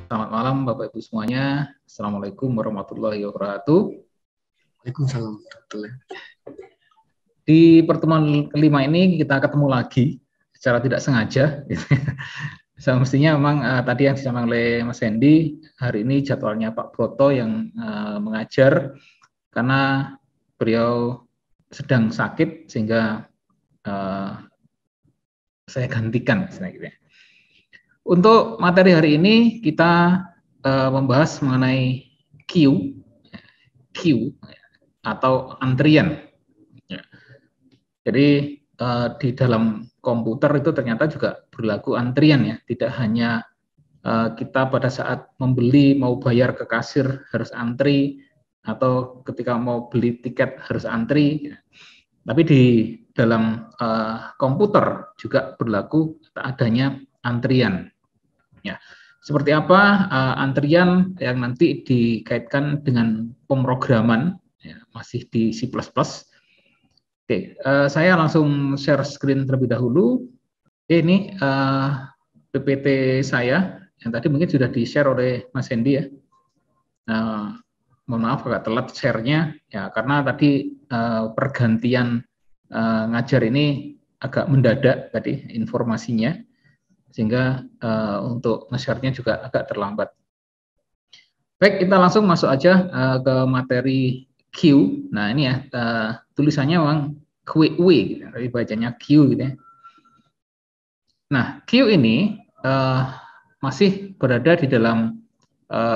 Selamat malam Bapak Ibu semuanya. Assalamualaikum warahmatullahi wabarakatuh. Waalaikumsalam warahmatullahi wabarakatuh. Di pertemuan kelima ini kita ketemu lagi secara tidak sengaja. Semestinya memang tadi yang disampaikan oleh Mas Hendy, hari ini jadwalnya Pak Broto yang mengajar karena beliau sedang sakit sehingga saya gantikan. Gitu ya. Untuk materi hari ini kita membahas mengenai queue atau antrian. Ya. Jadi di dalam komputer itu ternyata juga berlaku antrian ya, tidak hanya kita pada saat membeli mau bayar ke kasir harus antri atau ketika mau beli tiket harus antri, ya. Tapi di dalam komputer juga berlaku adanya antrian. Ya. Seperti apa antrian yang nanti dikaitkan dengan pemrograman, ya, masih di C++. Oke, saya langsung share screen terlebih dahulu. Ini PPT saya yang tadi mungkin sudah di-share oleh Mas Hendy ya. Mohon maaf agak telat share-nya ya karena tadi pergantian ngajar ini agak mendadak tadi informasinya sehingga untuk nge-share-nya juga agak terlambat. Baik, kita langsung masuk aja ke materi Q. Nah, ini ya tulisannya memang W, tapi bacanya Q gitu ya. Nah, Q ini masih berada di dalam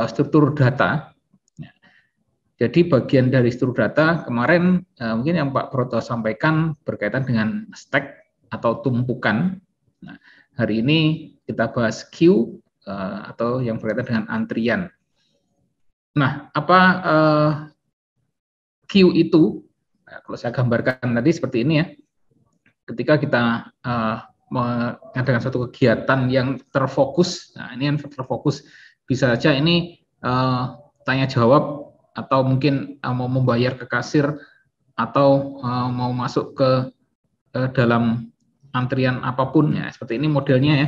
struktur data. Jadi bagian dari struktur data kemarin mungkin yang Pak Broto sampaikan berkaitan dengan stack atau tumpukan. Nah, hari ini kita bahas Q atau yang berkaitan dengan antrian. Nah, apa Q itu? Nah, kalau saya gambarkan tadi seperti ini ya. Ketika kita mengadakan suatu kegiatan yang terfokus, nah ini yang terfokus bisa saja ini tanya jawab atau mungkin mau membayar ke kasir atau mau masuk ke dalam antrian apapun ya seperti ini modelnya ya.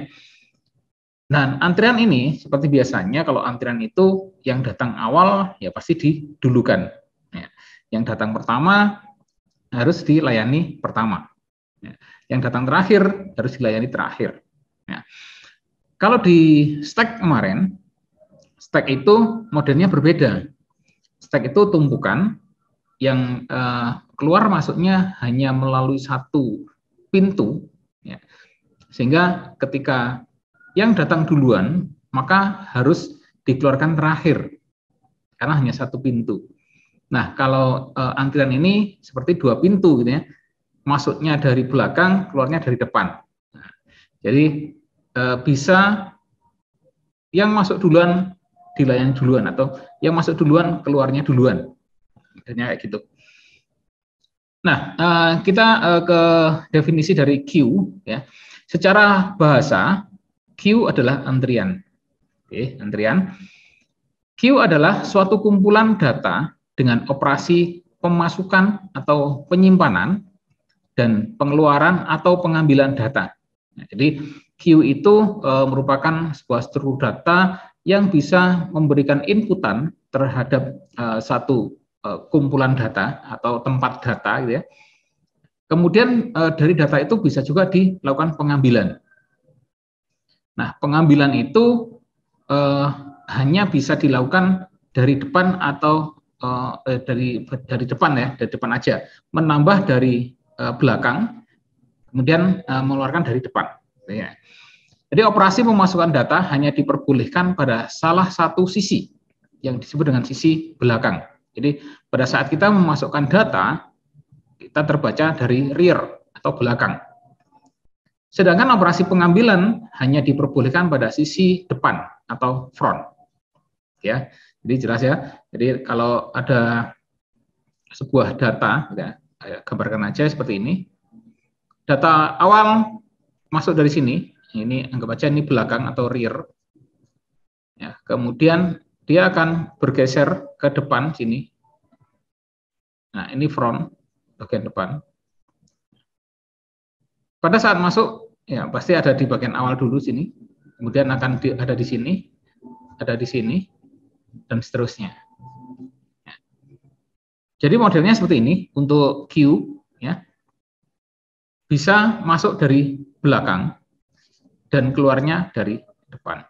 Nah, antrian ini seperti biasanya kalau antrian itu yang datang awal ya pasti didulukan. Ya. Yang datang pertama harus dilayani pertama. Ya. Yang datang terakhir harus dilayani terakhir. Ya. Kalau di stack kemarin, stack itu modelnya berbeda. Stack itu tumpukan yang keluar masuknya hanya melalui satu pintu, ya. Sehingga ketika yang datang duluan maka harus dikeluarkan terakhir karena hanya satu pintu. Nah, kalau antrian ini seperti dua pintu gitu ya. Masuknya dari belakang, keluarnya dari depan. Nah, jadi bisa yang masuk duluan dilayani duluan atau yang masuk duluan keluarnya duluan. Kayak gitu. Nah, kita ke definisi dari Q ya. Secara bahasa Q adalah antrian. Oke, antrian. Q adalah suatu kumpulan data dengan operasi pemasukan atau penyimpanan dan pengeluaran atau pengambilan data. Nah, jadi Q itu merupakan sebuah struktur data yang bisa memberikan inputan terhadap satu kumpulan data atau tempat data, gitu ya. Kemudian dari data itu bisa juga dilakukan pengambilan. Nah, pengambilan itu hanya bisa dilakukan dari depan atau dari depan ya, dari depan aja, menambah dari belakang, kemudian mengeluarkan dari depan. Ya. Jadi operasi memasukkan data hanya diperbolehkan pada salah satu sisi yang disebut dengan sisi belakang. Jadi pada saat kita memasukkan data, kita terbaca dari rear atau belakang. Sedangkan operasi pengambilan hanya diperbolehkan pada sisi depan atau front. Ya, jadi jelas ya. Jadi kalau ada sebuah data, ya, gambarkan aja seperti ini. Data awal masuk dari sini, ini anggap aja ini belakang atau rear. Ya, kemudian dia akan bergeser ke depan sini. Nah, ini front, bagian depan. Pada saat masuk, ya pasti ada di bagian awal dulu sini, kemudian akan ada di sini, ada di sini, dan seterusnya. Jadi modelnya seperti ini untuk Q, ya, bisa masuk dari belakang dan keluarnya dari depan.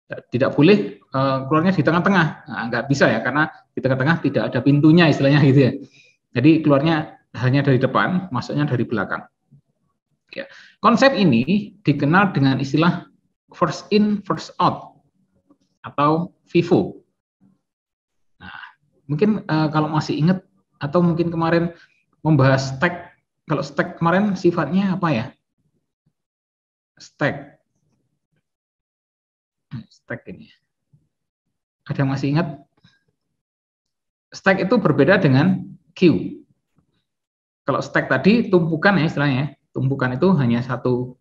Tidak boleh keluarnya di tengah-tengah, nah, nggak bisa ya, karena di tengah-tengah tidak ada pintunya istilahnya gitu ya. Jadi keluarnya hanya dari depan, masuknya dari belakang. Ya. Konsep ini dikenal dengan istilah first in, first out atau FIFO. Nah, mungkin kalau masih ingat atau mungkin kemarin membahas stack, kalau stack kemarin sifatnya apa ya? Stack ini. Ada yang masih ingat? Stack itu berbeda dengan queue. Kalau stack tadi tumpukan ya istilahnya, tumpukan itu hanya satu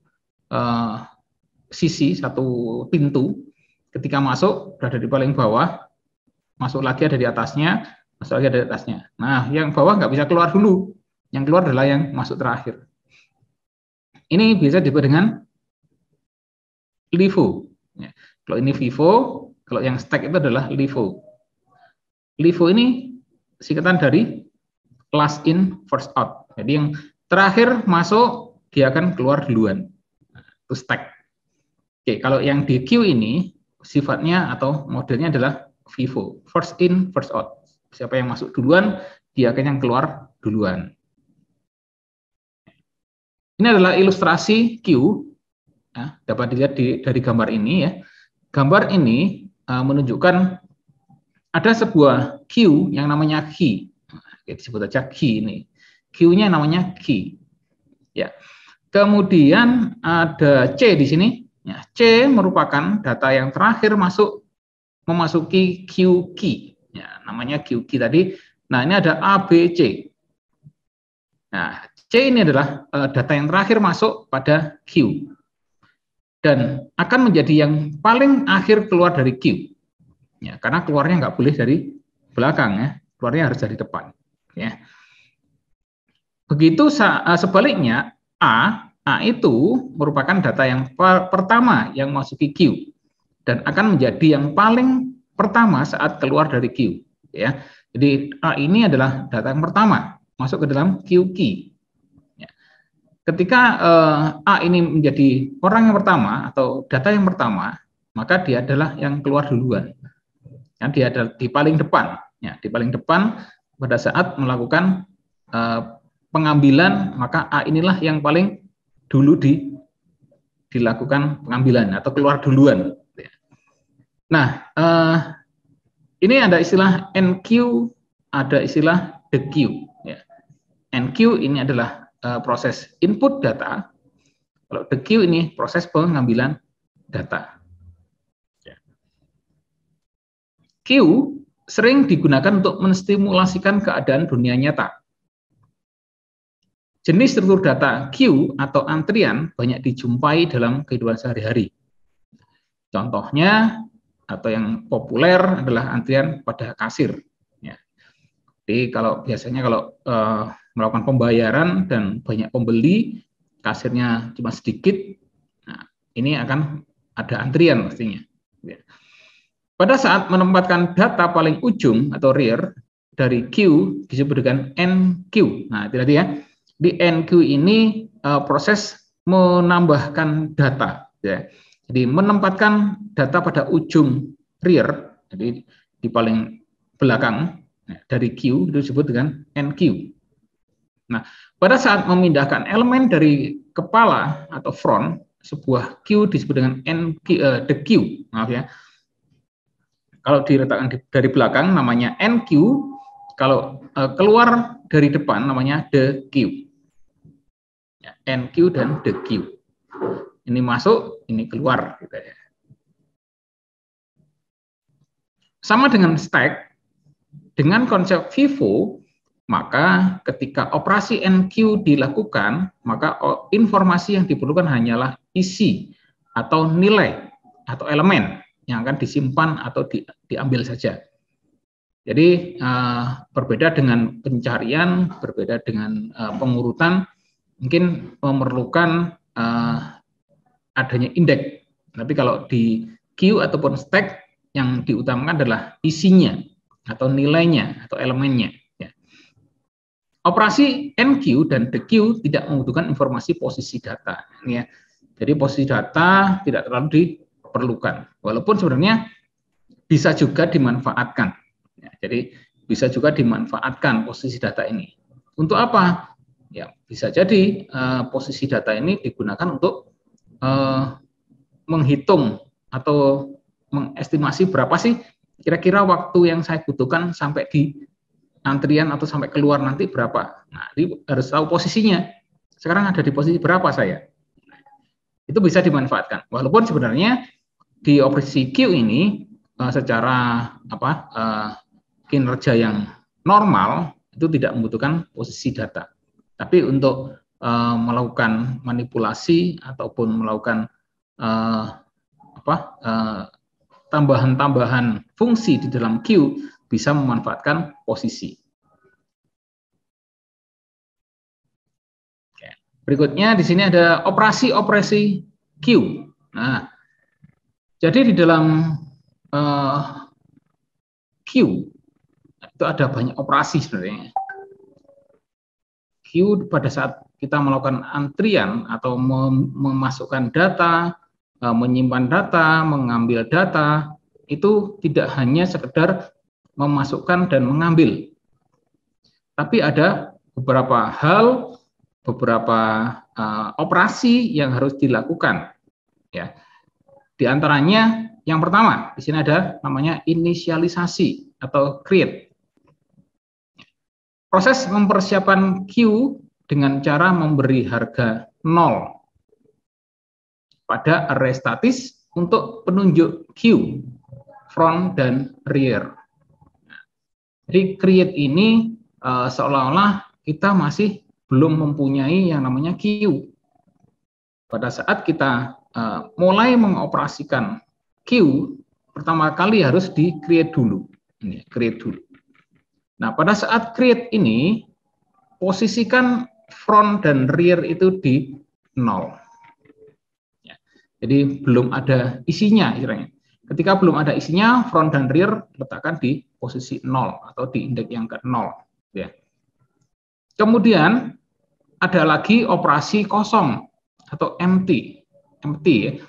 sisi, satu pintu. Ketika masuk berada di paling bawah, masuk lagi ada di atasnya, masuk lagi ada di atasnya. Nah, yang bawah nggak bisa keluar dulu, yang keluar adalah yang masuk terakhir. Ini bisa disebut dengan LIFO. Ya. Kalau ini FIFO, kalau yang stack itu adalah LIFO. LIFO ini singkatan dari last in, first out. Jadi yang terakhir masuk, dia akan keluar duluan. Itu stack. Oke, kalau yang di queue ini, sifatnya atau modelnya adalah FIFO. First in, first out. Siapa yang masuk duluan, dia akan yang keluar duluan. Ini adalah ilustrasi queue. Ya, dapat dilihat dari gambar ini ya. Gambar ini menunjukkan ada sebuah queue yang namanya key. Disebut aja key ini. Queue-nya namanya key. Ya. Kemudian ada C di sini. Ya, C merupakan data yang terakhir memasuki queue key. Ya, namanya queue key tadi. Nah, ini ada A, B, C. Nah, C ini adalah data yang terakhir masuk pada queue. Dan akan menjadi yang paling akhir keluar dari queue. Ya, karena keluarnya nggak boleh dari belakang ya, keluarnya harus dari depan. Ya. Begitu sebaliknya A itu merupakan data yang pertama yang masuki queue dan akan menjadi yang paling pertama saat keluar dari queue. Ya, jadi A ini adalah data yang pertama masuk ke dalam queue key. Ya. Ketika A ini menjadi orang yang pertama atau data yang pertama, maka dia adalah yang keluar duluan. Ya, dia ada di paling depan. Ya, di paling depan pada saat melakukan pengambilan, maka A inilah yang paling dulu dilakukan pengambilan atau keluar duluan. Nah, ini ada istilah NQ, ada istilah DQ. Ya. NQ ini adalah proses input data, kalau DQ ini proses pengambilan data. Ya. Q sering digunakan untuk menstimulasikan keadaan dunia nyata. Jenis struktur data queue atau antrian banyak dijumpai dalam kehidupan sehari-hari. Contohnya atau yang populer adalah antrian pada kasir. Ya. Jadi biasanya kalau melakukan pembayaran dan banyak pembeli, kasirnya cuma sedikit, nah, ini akan ada antrian pastinya. Ya. Pada saat menempatkan data paling ujung atau rear dari queue disebut dengan NQ. Nah, itu tadi ya. Di NQ ini proses menambahkan data, ya. Jadi menempatkan data pada ujung rear, jadi di paling belakang dari Q itu disebut dengan NQ. Nah, pada saat memindahkan elemen dari kepala atau front, sebuah Q disebut dengan the Q. Maaf ya. Kalau diletakkan dari belakang namanya NQ, kalau keluar dari depan namanya the Q. NQ dan the Q. Ini masuk, ini keluar. Gitu ya. Sama dengan stack, dengan konsep FIFO, maka ketika operasi NQ dilakukan, maka informasi yang diperlukan hanyalah isi atau nilai atau elemen yang akan disimpan atau diambil saja. Jadi berbeda dengan pencarian, berbeda dengan pengurutan, mungkin memerlukan adanya indeks. Tapi kalau di queue ataupun stack yang diutamakan adalah isinya atau nilainya atau elemennya. Ya. Operasi enqueue dan dequeue tidak membutuhkan informasi posisi data. Ya. Jadi posisi data tidak terlalu diperlukan, walaupun sebenarnya bisa juga dimanfaatkan. Ya, jadi bisa juga dimanfaatkan posisi data ini. Untuk apa? Ya, bisa jadi posisi data ini digunakan untuk menghitung atau mengestimasi berapa sih kira-kira waktu yang saya butuhkan sampai di antrian atau sampai keluar nanti berapa. Nah, ini harus tahu posisinya. Sekarang ada di posisi berapa saya. Itu bisa dimanfaatkan. Walaupun sebenarnya di operasi queue ini secara kinerja yang normal itu tidak membutuhkan posisi data. Tapi untuk melakukan manipulasi ataupun melakukan tambahan-tambahan fungsi di dalam queue bisa memanfaatkan posisi. Berikutnya di sini ada operasi-operasi queue. Nah, jadi di dalam queue itu ada banyak operasi sebenarnya. Queue pada saat kita melakukan antrian atau memasukkan data, menyimpan data, mengambil data, itu tidak hanya sekedar memasukkan dan mengambil. Tapi ada beberapa hal, beberapa operasi yang harus dilakukan. Ya. Di antaranya yang pertama, di sini ada namanya inisialisasi atau create. Proses mempersiapkan queue dengan cara memberi harga 0 pada array statis untuk penunjuk queue, front dan rear. Jadi create ini seolah-olah kita masih belum mempunyai yang namanya queue. Pada saat kita mulai mengoperasikan queue, pertama kali harus di create dulu. Ini create dulu. Nah, pada saat create ini, posisikan front dan rear itu di 0. Ya, jadi belum ada isinya, istilahnya. Ketika belum ada isinya, front dan rear letakkan di posisi 0 atau di indeks yang ke-0. Ya. Kemudian ada lagi operasi kosong atau empty. Ya.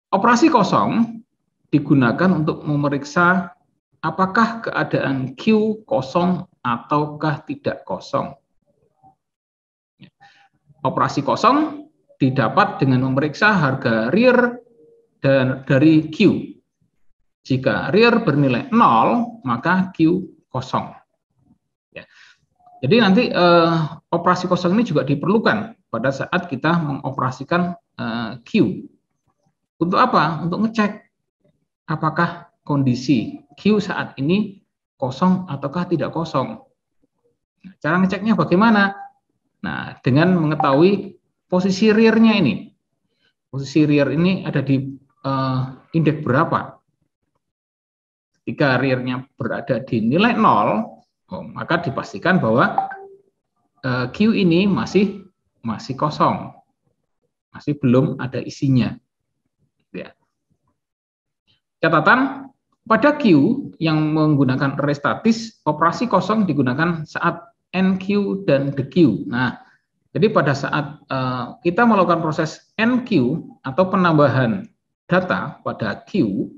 Operasi kosong digunakan untuk memeriksa apakah keadaan queue kosong ataukah tidak kosong. Operasi kosong didapat dengan memeriksa harga rear dan dari queue. Jika rear bernilai 0, maka queue kosong. Ya. Jadi nanti operasi kosong ini juga diperlukan pada saat kita mengoperasikan queue. Untuk apa? Untuk ngecek apakah kondisi queue saat ini kosong ataukah tidak kosong. Cara ngeceknya bagaimana? Nah, dengan mengetahui posisi rear-nya ini. Posisi rear ini ada di indeks berapa? Ketika rear-nya berada di nilai 0, maka dipastikan bahwa queue ini masih kosong. Masih belum ada isinya. Ya. Catatan, pada queue yang menggunakan array statis, operasi kosong digunakan saat enqueue dan dequeue. Nah, jadi pada saat kita melakukan proses enqueue atau penambahan data pada queue,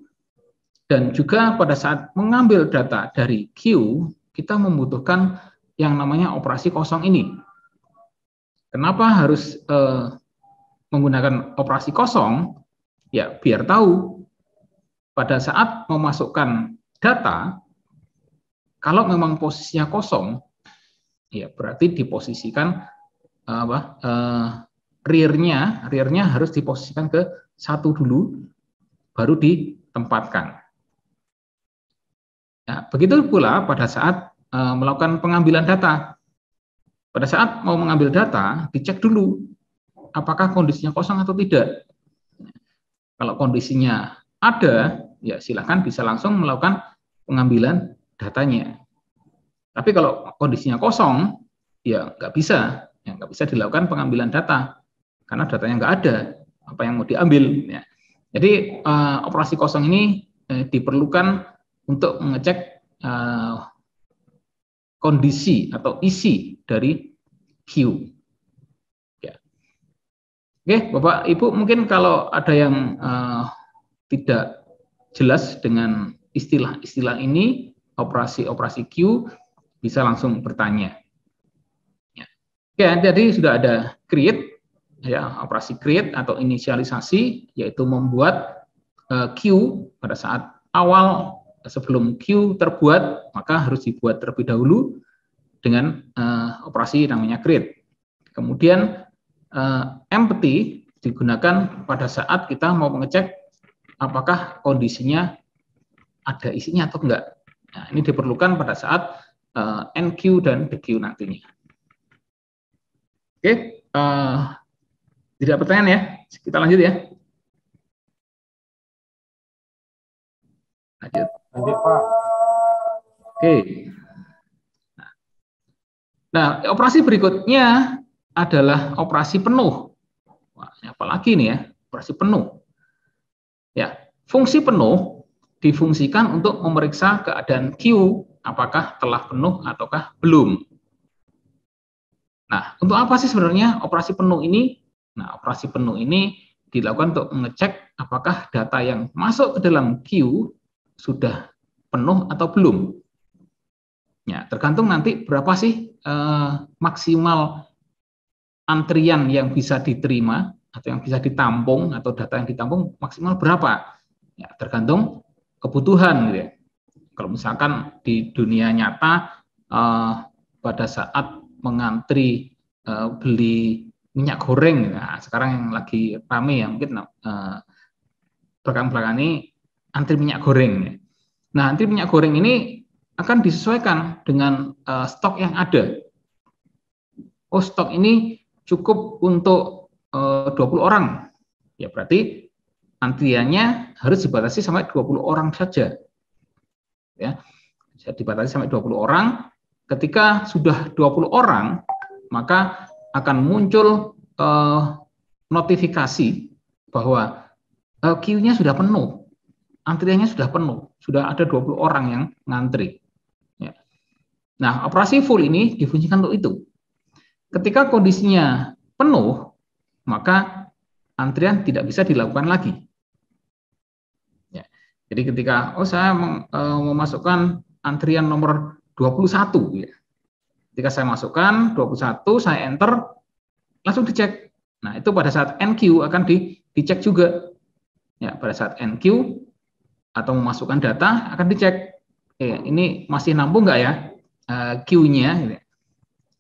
dan juga pada saat mengambil data dari queue, kita membutuhkan yang namanya operasi kosong ini. Kenapa harus menggunakan operasi kosong? Ya, biar tahu pada saat memasukkan data, kalau memang posisinya kosong, ya berarti diposisikan rear-nya harus diposisikan ke 1 dulu, baru ditempatkan. Nah, begitu pula pada saat melakukan pengambilan data. Pada saat mau mengambil data, dicek dulu apakah kondisinya kosong atau tidak. Kalau kondisinya ada, ya silakan bisa langsung melakukan pengambilan datanya. Tapi kalau kondisinya kosong, ya nggak bisa dilakukan pengambilan data karena datanya nggak ada. Apa yang mau diambil? Ya. Jadi operasi kosong ini diperlukan untuk mengecek kondisi atau isi dari Q. Ya. Oke, Bapak Ibu, mungkin kalau ada yang tidak jelas dengan istilah-istilah ini, operasi-operasi Q, bisa langsung bertanya. Ya. Oke, jadi sudah ada create, ya, operasi create atau inisialisasi, yaitu membuat Q pada saat awal sebelum Q terbuat, maka harus dibuat terlebih dahulu dengan operasi namanya create. Kemudian empty digunakan pada saat kita mau mengecek apakah kondisinya ada isinya atau enggak. Nah, ini diperlukan pada saat NQ dan DQ nantinya. Oke, tidak pertanyaan ya, kita lanjut ya. Lanjut Pak. Oke. Nah, operasi berikutnya adalah operasi penuh. Wah, apalagi nih ya, operasi penuh. Ya, fungsi penuh difungsikan untuk memeriksa keadaan Q apakah telah penuh ataukah belum. Nah, untuk apa sih sebenarnya operasi penuh ini? Nah, operasi penuh ini dilakukan untuk mengecek apakah data yang masuk ke dalam Q sudah penuh atau belum. Ya, tergantung nanti berapa sih maksimal antrian yang bisa diterima atau yang bisa ditampung atau data yang ditampung maksimal berapa. Ya, tergantung kebutuhan gitu ya. Kalau misalkan di dunia nyata pada saat mengantri beli minyak goreng, nah sekarang yang lagi rame ya mungkin belakang-belakang ini antri minyak goreng. Ya. Nah, antri minyak goreng ini akan disesuaikan dengan stok yang ada. Oh, stok ini cukup untuk 20 orang. Ya, berarti antriannya harus dibatasi sampai 20 orang saja. Ya. Bisa dibatasi sampai 20 orang. Ketika sudah 20 orang, maka akan muncul notifikasi bahwa queue-nya sudah penuh. Antriannya sudah penuh. Sudah ada 20 orang yang ngantri. Nah, operasi full ini difungsikan untuk itu. Ketika kondisinya penuh, maka antrian tidak bisa dilakukan lagi. Ya. Jadi ketika saya memasukkan antrian nomor 21, ya. Ketika saya masukkan 21, saya enter, langsung dicek. Nah, itu pada saat NQ akan dicek juga. Ya, pada saat NQ atau memasukkan data akan dicek. Ini masih nampung nggak ya? Q-nya.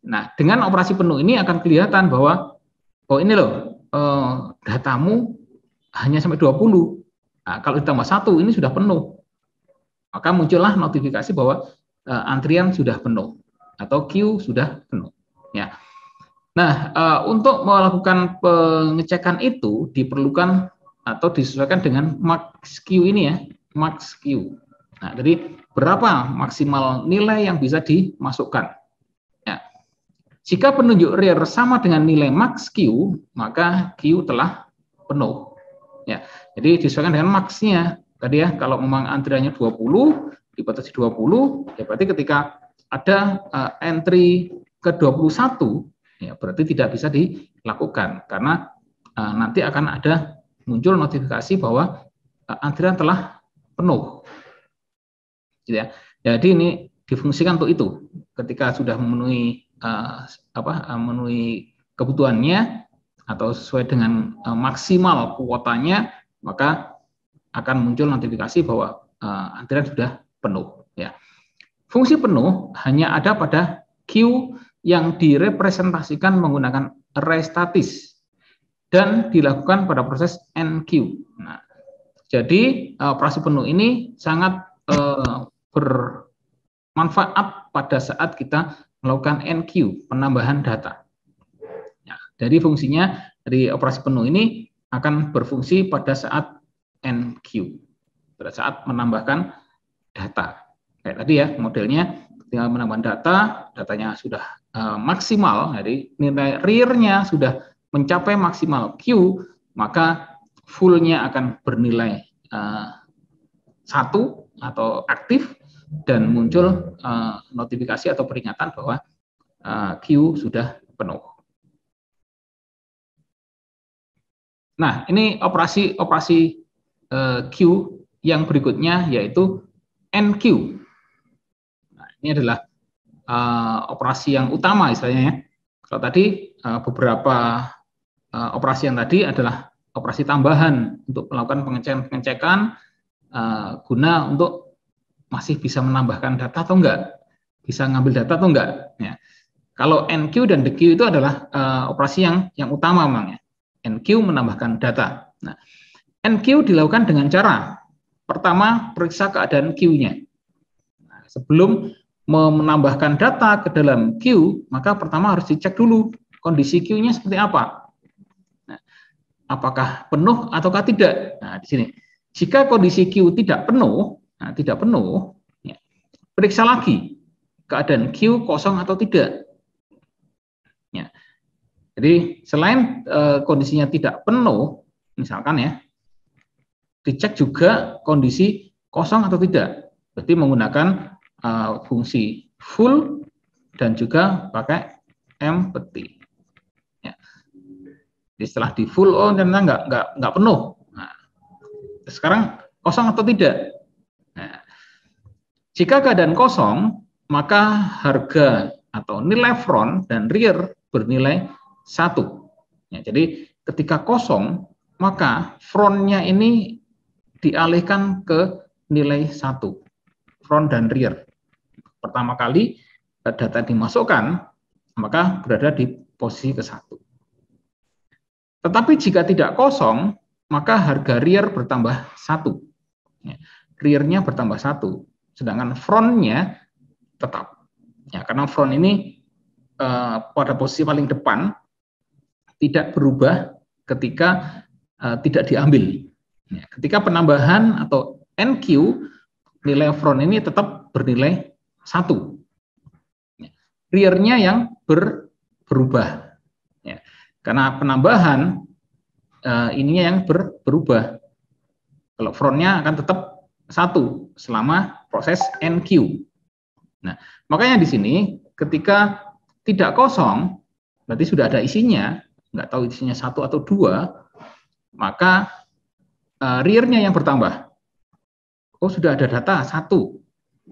Nah, dengan operasi penuh ini akan kelihatan bahwa ini loh datamu hanya sampai 20. Nah, kalau ditambah 1 ini sudah penuh. Maka muncullah notifikasi bahwa antrian sudah penuh atau Q sudah penuh. Ya. Nah, untuk melakukan pengecekan itu diperlukan atau disesuaikan dengan max Q ini ya, max Q. Nah, jadi berapa maksimal nilai yang bisa dimasukkan? Ya. Jika penunjuk real sama dengan nilai max Q, maka Q telah penuh. Ya. Jadi disesuaikan dengan max-nya. Tadi ya, kalau memang antriannya 20, dibatasi 20, ya berarti ketika ada entry ke 21, ya berarti tidak bisa dilakukan karena nanti akan ada muncul notifikasi bahwa antrian telah penuh. Gitu ya. Jadi ini difungsikan untuk itu. Ketika sudah memenuhi memenuhi kebutuhannya atau sesuai dengan maksimal kuotanya, maka akan muncul notifikasi bahwa antrian sudah penuh. Ya. Fungsi penuh hanya ada pada Q yang direpresentasikan menggunakan array statis dan dilakukan pada proses NQ. Nah, jadi operasi penuh ini sangat bermanfaat pada saat kita melakukan NQ, penambahan data. Ya, dari fungsinya dari operasi penuh ini akan berfungsi pada saat NQ, pada saat menambahkan data. Kayak tadi ya, modelnya tinggal menambahkan data, datanya sudah maksimal, jadi nilai real-nya sudah mencapai maksimal Q, maka full-nya akan bernilai 1 atau aktif, dan muncul notifikasi atau peringatan bahwa queue sudah penuh. Nah, ini operasi queue yang berikutnya yaitu enqueue. Nah, ini adalah operasi yang utama istilahnya ya. Kalau tadi beberapa operasi yang tadi adalah operasi tambahan untuk melakukan pengecekan guna untuk masih bisa menambahkan data atau enggak, bisa ngambil data atau enggak. Ya. Kalau enqueue dan dequeue itu adalah operasi yang utama memang ya. Enqueue menambahkan data. Nah, enqueue dilakukan dengan cara pertama periksa keadaan queue-nya. Nah, sebelum menambahkan data ke dalam queue, maka pertama harus dicek dulu kondisi queue-nya seperti apa. Nah, apakah penuh ataukah tidak? Nah, di sini. Jika kondisi queue tidak penuh, ya, periksa lagi keadaan queue kosong atau tidak. Ya. Jadi selain kondisinya tidak penuh, misalkan ya, dicek juga kondisi kosong atau tidak. Berarti menggunakan fungsi full dan juga pakai empty. Ya. Jadi setelah di full, oh ternyata nggak penuh. Nah, sekarang kosong atau tidak? Nah, jika keadaan kosong, maka harga atau nilai front dan rear bernilai 1. Ya, jadi ketika kosong, maka frontnya ini dialihkan ke nilai 1. Front dan rear. Pertama kali data dimasukkan, maka berada di posisi ke-1. Tetapi jika tidak kosong, maka harga rear bertambah 1. Ya, rear-nya bertambah 1, sedangkan front-nya tetap. Ya, karena front ini pada posisi paling depan tidak berubah ketika tidak diambil. Ya, ketika penambahan atau enqueue, nilai front ini tetap bernilai 1. Ya, rear-nya yang berubah. Ya, karena penambahan ininya yang berubah. Kalau front-nya akan tetap 1 selama proses enqueue. Nah, makanya di sini ketika tidak kosong, berarti sudah ada isinya, nggak tahu isinya 1 atau 2, maka rear-nya yang bertambah. Oh, sudah ada data 1,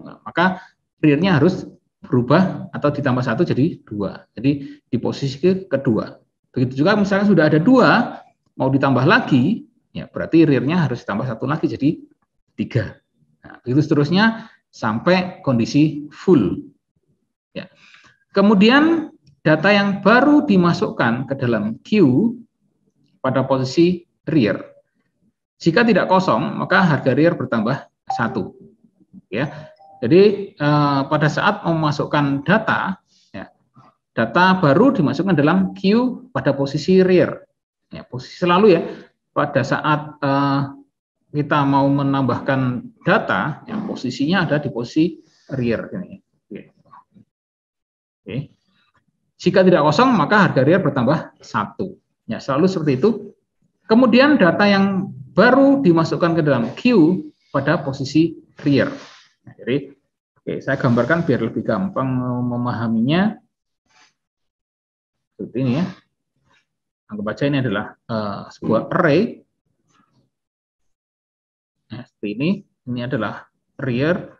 nah, maka rear-nya harus berubah atau ditambah 1 jadi 2. Jadi di posisi kedua. Begitu juga misalnya sudah ada 2, mau ditambah lagi, ya berarti rear-nya harus ditambah 1 lagi jadi 3. Nah, begitu seterusnya sampai kondisi full. Ya. Kemudian data yang baru dimasukkan ke dalam queue pada posisi rear. Jika tidak kosong, maka harga rear bertambah 1. Ya. Jadi pada saat memasukkan data, ya, data baru dimasukkan dalam queue pada posisi rear. Ya, posisi selalu ya. Pada saat kita mau menambahkan data, ya, posisinya ada di posisi rear. Oke. Jika tidak kosong, maka harga rear bertambah 1. Ya, selalu seperti itu. Kemudian data yang baru dimasukkan ke dalam queue pada posisi rear. Nah, jadi, saya gambarkan biar lebih gampang memahaminya. Seperti ini ya. Anggap baca ini adalah sebuah array. Nah, seperti ini adalah rear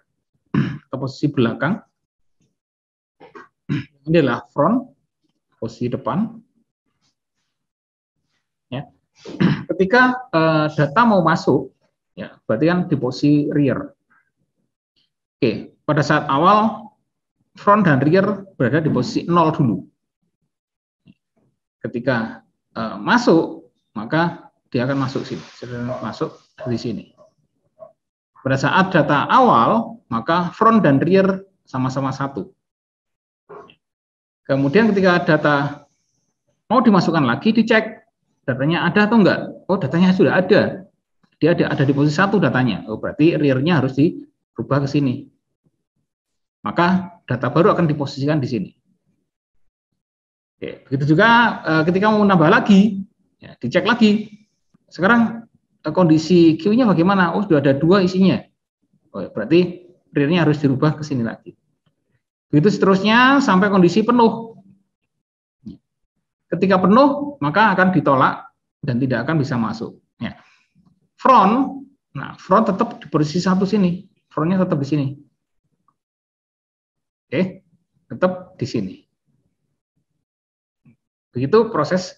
atau posisi belakang. Ini adalah front, posisi depan. Ya. Ketika data mau masuk, ya berarti kan di posisi rear. Oke, pada saat awal front dan rear berada di posisi 0 dulu. Ketika masuk, maka dia akan masuk sini, masuk di sini. Pada saat data awal, maka front dan rear sama-sama 1. Kemudian ketika data mau dimasukkan lagi, dicek datanya ada atau enggak. Oh, datanya sudah ada. Dia ada di posisi 1 datanya. Oh, berarti rear-nya harus dirubah ke sini. Maka data baru akan diposisikan di sini. Oke, begitu juga ketika mau menambah lagi, ya, dicek lagi. Sekarang kondisi queue-nya bagaimana? Oh, sudah ada 2 isinya. Oh, berarti rear-nya harus dirubah ke sini lagi. Begitu seterusnya sampai kondisi penuh. Ketika penuh, maka akan ditolak dan tidak akan bisa masuk. Ya. Front, nah front tetap di posisi 1 sini. Frontnya tetap di sini. Oke, tetap di sini. Begitu proses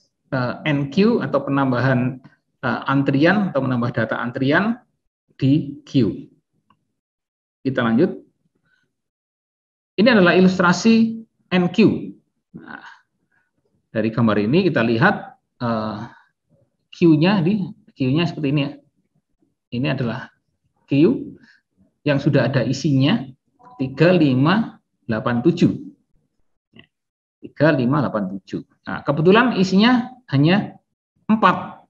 NQ atau penambahan antrian atau menambah data antrian di queue. Kita lanjut. Ini adalah ilustrasi NQ. Nah, dari gambar ini kita lihat queue-nya seperti ini ya. Ini adalah queue yang sudah ada isinya 3587. 3587. Nah, kebetulan isinya hanya 4.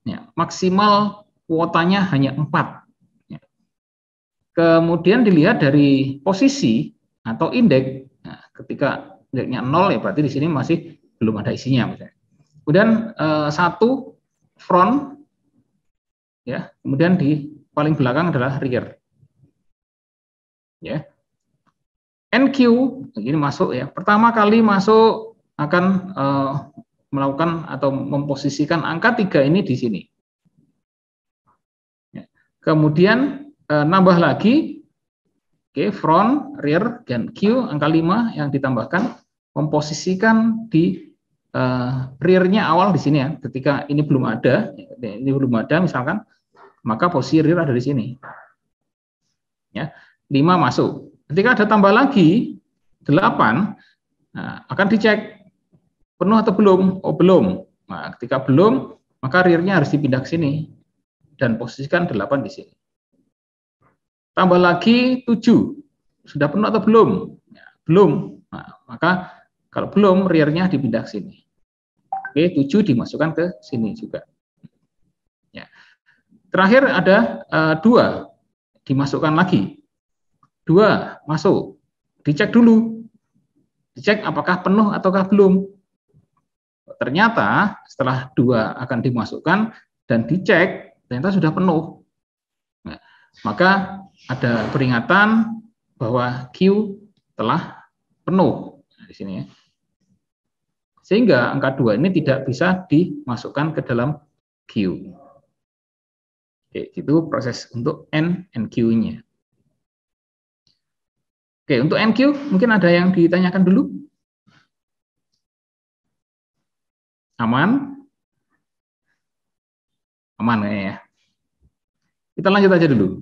Ya, maksimal kuotanya hanya 4. Ya. Kemudian dilihat dari posisi atau indeks. Nah, ketika indeksnya 0 ya berarti di sini masih belum ada isinya misalnya. Kemudian 1 front ya, kemudian di paling belakang adalah rear. Ya. NQ ini masuk ya. Pertama kali masuk akan melakukan atau memposisikan angka 3 ini di sini. Ya. Kemudian nambah lagi, front, rear, dan Q angka 5 yang ditambahkan memposisikan di rear-nya awal di sini ya. Ketika ini belum ada misalkan, maka posisi rear ada di sini. Ya, 5 masuk. Ketika ada tambah lagi 8, nah, akan dicek penuh atau belum. Oh, belum. Nah, ketika belum, maka rear-nya harus dipindah ke sini dan posisikan 8 di sini. Tambah lagi 7. Sudah penuh atau belum? Ya, belum. Nah, maka kalau belum, rear-nya dipindah ke sini. Oke, 7 dimasukkan ke sini juga. Ya. Terakhir ada 2 dimasukkan lagi. 2 masuk, dicek dulu, dicek apakah penuh ataukah belum. Ternyata setelah 2 akan dimasukkan dan dicek, ternyata sudah penuh. Nah, maka ada peringatan bahwa Q telah penuh di sini ya. Sehingga angka 2 ini tidak bisa dimasukkan ke dalam Q. Oke, itu proses untuk N and Q-nya. Oke, untuk NQ mungkin ada yang ditanyakan dulu? Aman? Aman kayaknya ya. Kita lanjut aja dulu.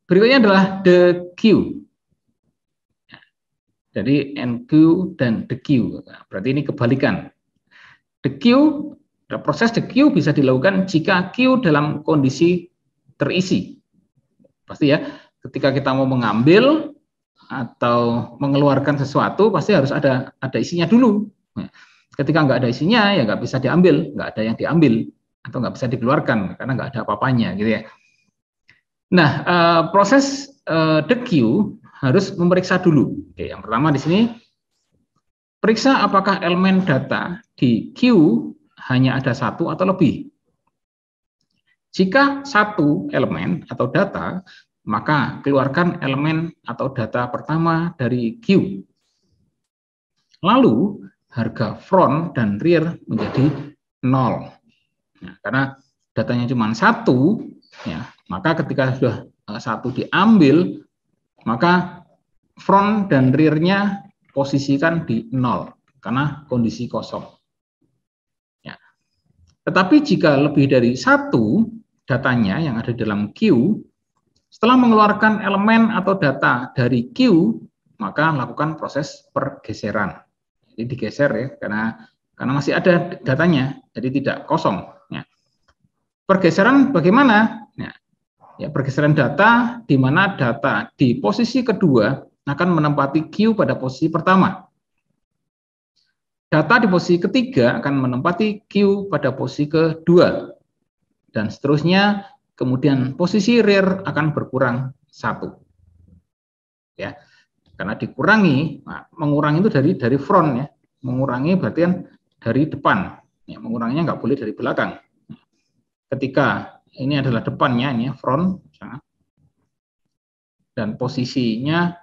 Berikutnya adalah the Q. Jadi NQ dan the Q. Nah, berarti ini kebalikan. The Q, proses the Q bisa dilakukan jika Q dalam kondisi terisi. Pasti ya, ketika kita mau mengambil atau mengeluarkan sesuatu, pasti harus ada isinya dulu. Nah, ketika nggak ada isinya, ya nggak bisa diambil, nggak ada yang diambil, atau nggak bisa dikeluarkan, karena nggak ada apa-apanya, gitu ya. Nah, proses the Q harus memeriksa dulu. Oke, yang pertama di sini, periksa apakah elemen data di Q hanya ada 1 atau lebih. Jika 1 elemen atau data, maka keluarkan elemen atau data pertama dari Q. Lalu, harga front dan rear menjadi 0. Nah, karena datanya cuma 1, ya, maka ketika sudah 1 diambil, maka front dan rear-nya posisikan di 0, karena kondisi kosong. Ya. Tetapi jika lebih dari 1, datanya yang ada dalam Q, setelah mengeluarkan elemen atau data dari Q, maka lakukan proses pergeseran. Jadi digeser ya, karena masih ada datanya, jadi tidak kosong. Ya. Pergeseran bagaimana? Ya, pergeseran data di mana data di posisi kedua akan menempati Q pada posisi pertama. Data di posisi ketiga akan menempati Q pada posisi kedua. Dan seterusnya, kemudian posisi rear akan berkurang 1. Ya, karena dikurangi, nah, mengurangi itu dari front ya, mengurangi berarti kan dari depan. Ya, menguranginya nggak boleh dari belakang. Ketika ini adalah depannya, ini front, dan posisinya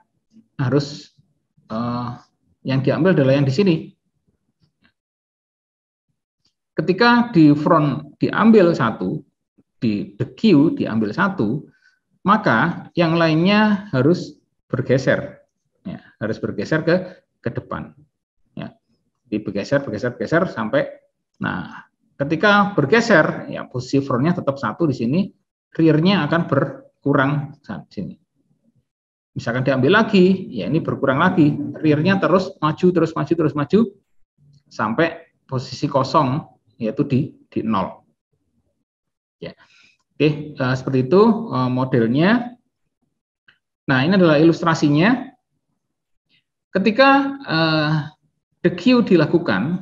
harus yang diambil adalah yang di sini. Ketika di front diambil satu, di the Q diambil satu, maka yang lainnya harus bergeser, ya, harus bergeser ke depan. Ya, bergeser sampai, nah, ketika bergeser, ya posisi frontnya tetap satu di sini, rearnya akan berkurang saat sini. Misalkan diambil lagi, ya ini berkurang lagi, rearnya terus maju sampai posisi kosong, yaitu di 0. Ya. Oke, seperti itu modelnya. Nah, ini adalah ilustrasinya. Ketika the Q dilakukan,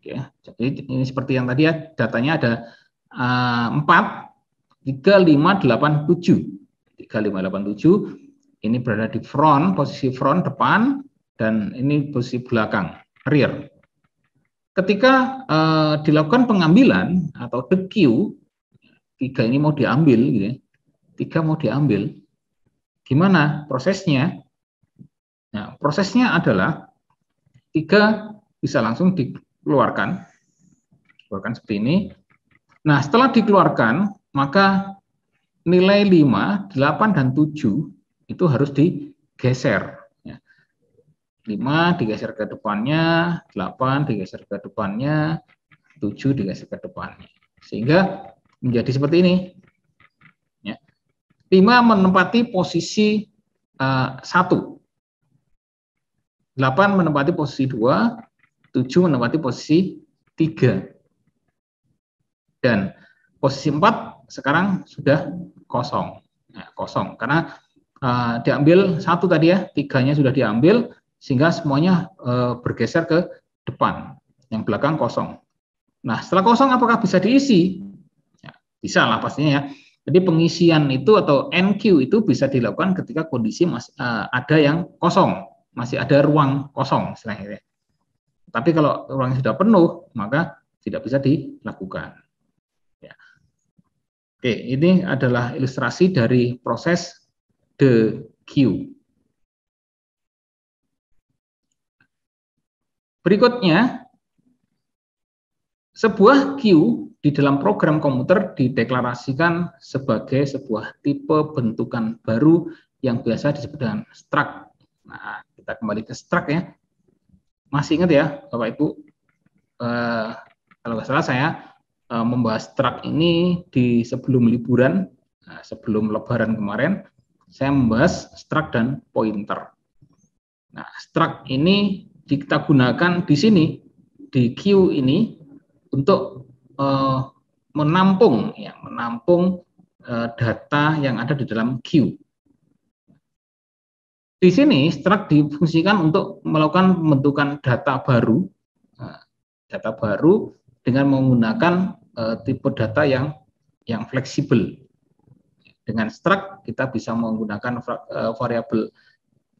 ya, jadi ini seperti yang tadi ya, datanya ada 4, 3, 5, 8, 7. 3, 5, 8, 7. Ini berada di front, posisi front depan, dan ini posisi belakang, rear. Ketika dilakukan pengambilan atau the Q, 3 ini mau diambil, gitu ya. 3 mau diambil. Gimana prosesnya? Nah, prosesnya adalah 3 bisa langsung dikeluarkan seperti ini. Nah, setelah dikeluarkan, maka nilai 5, 8, dan 7 itu harus digeser. 5 digeser ke depannya, 8 digeser ke depannya, 7 digeser ke depannya. Sehingga menjadi seperti ini. 5 menempati posisi 1. 8 menempati posisi 2, 7 menempati posisi 3. Dan posisi 4 sekarang sudah kosong. Nah, kosong karena diambil 1 tadi ya, 3-nya sudah diambil, sehingga semuanya bergeser ke depan, yang belakang kosong. Nah, setelah kosong apakah bisa diisi? Ya, bisa lah pastinya ya. Jadi pengisian itu atau NQ itu bisa dilakukan ketika kondisi ada yang kosong, masih ada ruang kosong istilahnya. Tapi kalau ruangnya sudah penuh, maka tidak bisa dilakukan. Ya. Oke, ini adalah ilustrasi dari proses the Q. Berikutnya, sebuah Q di dalam program komputer dideklarasikan sebagai sebuah tipe bentukan baru yang biasa disebut dengan struct. Nah, kita kembali ke struct ya. Masih ingat ya, Bapak Ibu? Kalau nggak salah saya membahas struct ini di sebelum liburan, sebelum Lebaran kemarin, saya membahas struct dan pointer. Nah, struct ini kita gunakan di sini, di Q ini, untuk menampung data yang ada di dalam Q. Di sini struct difungsikan untuk melakukan pembentukan data baru dengan menggunakan tipe data yang fleksibel. Dengan struct kita bisa menggunakan variabel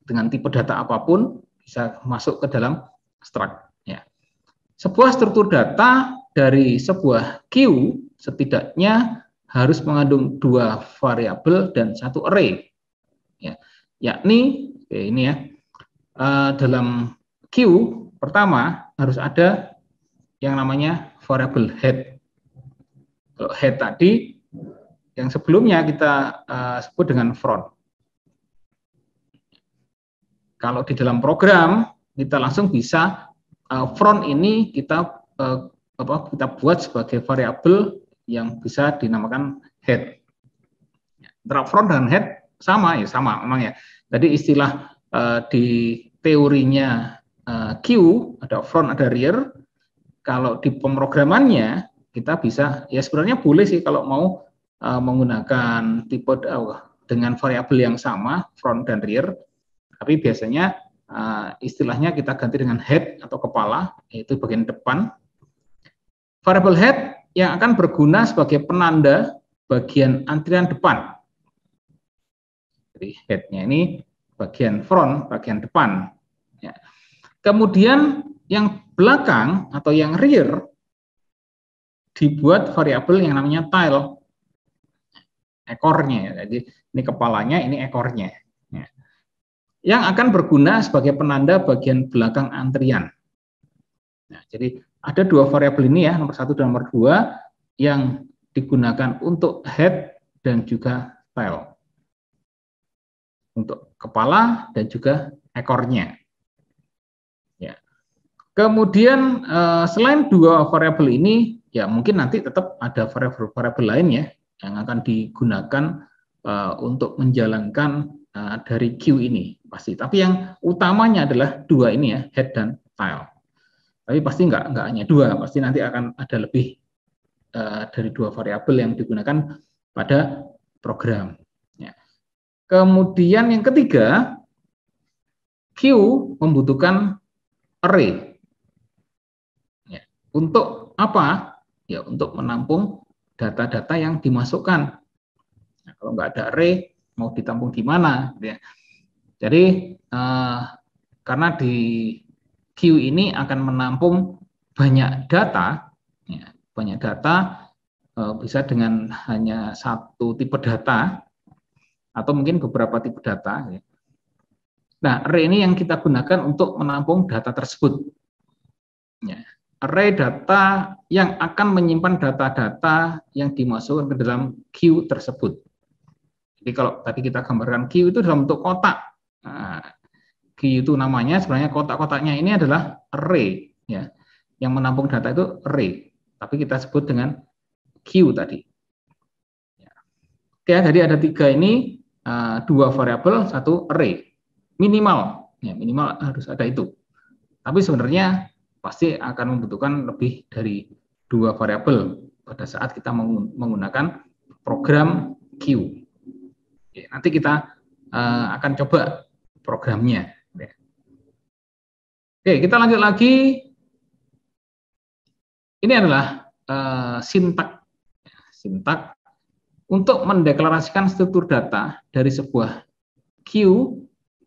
dengan tipe data apapun, bisa masuk ke dalam struct. Ya. Sebuah struktur data dari sebuah Q setidaknya harus mengandung 2 variabel dan 1 array, ya, yakni ini ya, dalam Q pertama harus ada yang namanya variabel head. Kalau head tadi yang sebelumnya kita sebut dengan front. Kalau di dalam program kita langsung bisa front ini kita buat sebagai variabel yang bisa dinamakan head. Antara front dan head sama memang ya. Jadi istilah di teorinya Q ada front ada rear. Kalau di pemrogramannya kita bisa ya sebenarnya boleh sih kalau mau menggunakan tipe dengan variabel yang sama front dan rear. Tapi biasanya istilahnya kita ganti dengan head atau kepala, yaitu bagian depan. Variabel head yang akan berguna sebagai penanda bagian antrian depan. Jadi head-nya ini bagian front, bagian depan. Ya. Kemudian yang belakang atau yang rear dibuat variabel yang namanya tile, ekornya. Jadi ini kepalanya, ini ekornya. Ya. Yang akan berguna sebagai penanda bagian belakang antrian. Nah, jadi ada dua variabel ini ya, nomor 1 dan nomor 2 yang digunakan untuk head dan juga tail. Untuk kepala dan juga ekornya. Ya. Kemudian selain dua variabel ini, ya mungkin nanti tetap ada variabel-variabel lain ya yang akan digunakan untuk menjalankan dari Q ini pasti. Tapi yang utamanya adalah dua ini ya, head dan tail. Tapi pasti nggak hanya dua, pasti nanti akan ada lebih dari dua variabel yang digunakan pada program. Ya. Kemudian yang ketiga, Q membutuhkan array. Ya. Untuk apa? Ya, untuk menampung data-data yang dimasukkan. Nah, kalau nggak ada array, mau ditampung di mana? Ya. Jadi karena di Q ini akan menampung banyak data, ya, banyak data bisa dengan hanya satu tipe data atau mungkin beberapa tipe data. Ya. Nah, array ini yang kita gunakan untuk menampung data tersebut. Ya. Array data yang akan menyimpan data-data yang dimasukkan ke dalam Q tersebut. Jadi kalau tadi kita gambarkan Q itu dalam bentuk kotak. Nah, Q itu namanya sebenarnya kotak-kotaknya ini adalah array, ya, yang menampung data itu array, tapi kita sebut dengan Q tadi. Ya. Oke, jadi ada tiga ini, dua variabel, satu array, minimal, ya, minimal harus ada itu. Tapi sebenarnya pasti akan membutuhkan lebih dari dua variabel pada saat kita menggunakan program Q. Oke, nanti kita akan coba programnya. Oke, kita lanjut lagi. Ini adalah sintak untuk mendeklarasikan struktur data dari sebuah Q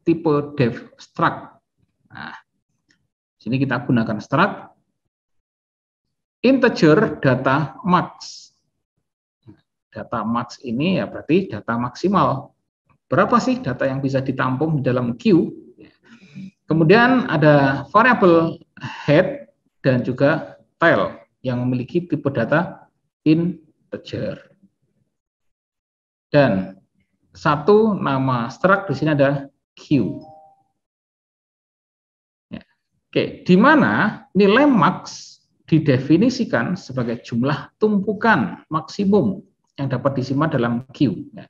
tipe def struct. Nah, sini kita gunakan struct integer data max. Data max ini ya berarti data maksimal. Berapa sih data yang bisa ditampung di dalam Q? Kemudian ada variabel head dan juga tail yang memiliki tipe data integer. Dan satu nama struct di sini ada Q. Ya. Oke, di mana nilai max didefinisikan sebagai jumlah tumpukan maksimum yang dapat disimpan dalam Q. Ya.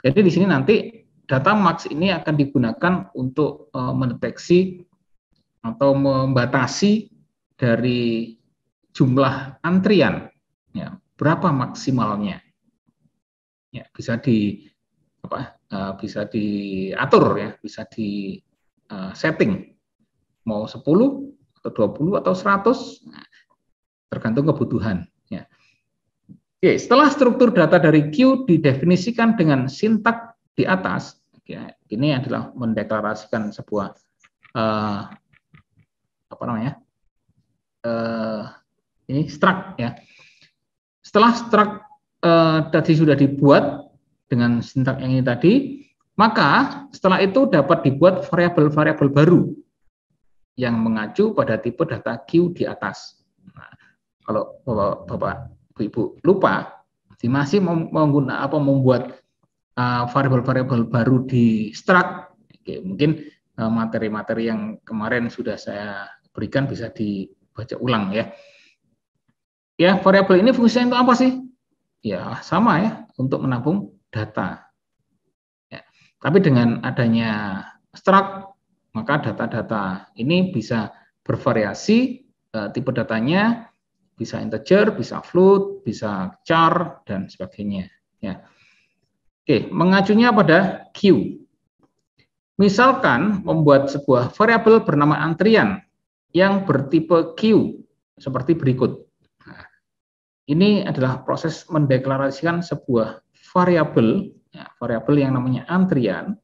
Jadi di sini nanti data max ini akan digunakan untuk mendeteksi atau membatasi dari jumlah antrian, ya, berapa maksimalnya, ya, bisa diatur, ya, bisa di setting mau 10 atau 20 atau 100, nah, tergantung kebutuhan. Ya. Oke, setelah struktur data dari Q didefinisikan dengan sintak di atas, ya, ini adalah mendeklarasikan sebuah ini struct, ya. Setelah struct tadi sudah dibuat dengan sintak yang ini tadi, maka setelah itu dapat dibuat variabel-variabel baru yang mengacu pada tipe data Q di atas. Nah, kalau Bapak Ibu lupa, masih membuat variabel-variabel baru di struct, oke, mungkin materi-materi yang kemarin sudah saya berikan bisa dibaca ulang, ya. Ya, variabel ini fungsinya untuk apa sih? Ya, sama ya, untuk menampung data. Ya. Tapi dengan adanya struct, maka data-data ini bisa bervariasi, tipe datanya bisa integer, bisa float, bisa char, dan sebagainya. Ya. Oke, mengacunya pada Q. Misalkan membuat sebuah variabel bernama antrian yang bertipe Q seperti berikut. Nah, ini adalah proses mendeklarasikan sebuah variabel, ya, variabel yang namanya antrian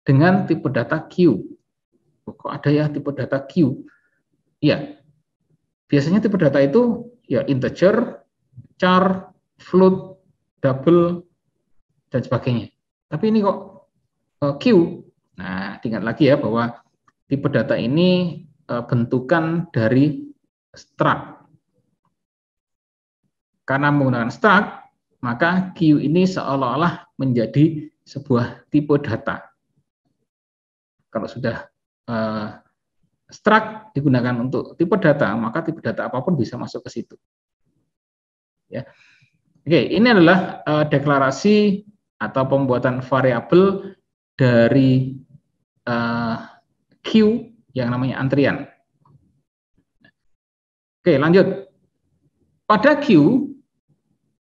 dengan tipe data Q. Kok ada ya tipe data Q? Ya, biasanya tipe data itu ya integer, char, float, double, dan sebagainya. Tapi ini kok Q. Nah, diingat lagi ya bahwa tipe data ini bentukan dari struct. Karena menggunakan struct, maka Q ini seolah-olah menjadi sebuah tipe data. Kalau sudah struct digunakan untuk tipe data, maka tipe data apapun bisa masuk ke situ. Ya. Oke, ini adalah deklarasi atau pembuatan variabel dari Q yang namanya antrian. Oke, lanjut. Pada Q,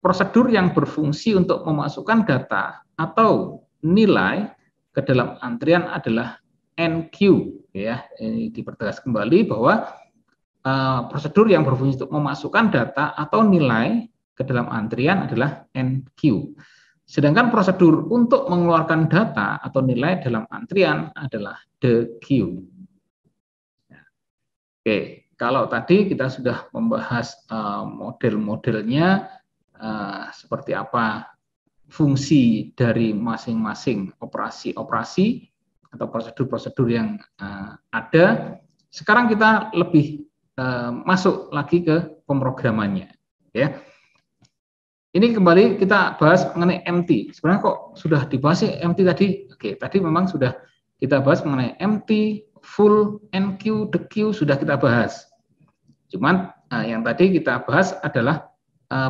prosedur yang berfungsi untuk memasukkan data atau nilai ke dalam antrian adalah NQ. Ya, ini dipertegas kembali bahwa prosedur yang berfungsi untuk memasukkan data atau nilai ke dalam antrian adalah NQ. Sedangkan prosedur untuk mengeluarkan data atau nilai dalam antrian adalah DQ. Oke, kalau tadi kita sudah membahas model-modelnya, seperti apa fungsi dari masing-masing operasi-operasi atau prosedur-prosedur yang ada. Sekarang kita lebih masuk lagi ke pemrogramannya, ya. Ini kembali kita bahas mengenai MT. Sebenarnya kok sudah dibahas sih MT tadi? Oke, tadi memang sudah kita bahas mengenai MT, full, NQ, DQ sudah kita bahas. Cuman yang tadi kita bahas adalah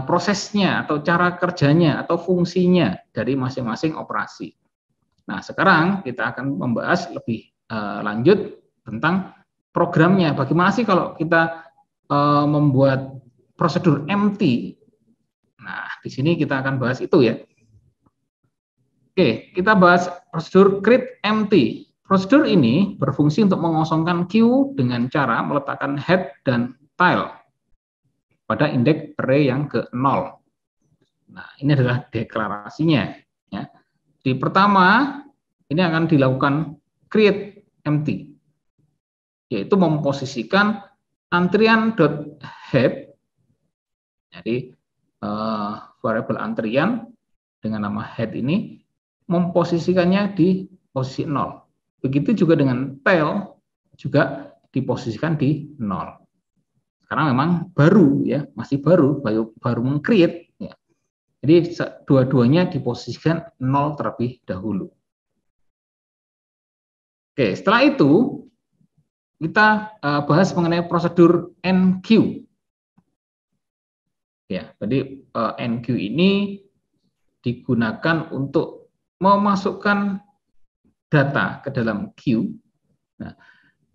prosesnya atau cara kerjanya atau fungsinya dari masing-masing operasi. Nah, sekarang kita akan membahas lebih lanjut tentang programnya. Bagaimana sih kalau kita membuat prosedur MT? Nah, di sini kita akan bahas itu ya. Oke, kita bahas prosedur create MT. Prosedur ini berfungsi untuk mengosongkan Q dengan cara meletakkan head dan tail pada indeks array yang ke-0. Nah, ini adalah deklarasinya. Ya. Di pertama, ini akan dilakukan create MT, yaitu memposisikan antrian.head, jadi variabel antrian dengan nama head ini memposisikannya di posisi 0. Begitu juga dengan tail juga diposisikan di 0. Karena memang baru ya, masih baru meng-create ya. Jadi dua-duanya diposisikan 0 terlebih dahulu. Oke, setelah itu kita bahas mengenai prosedur NQ. Ya, jadi NQ ini digunakan untuk memasukkan data ke dalam Q. Nah,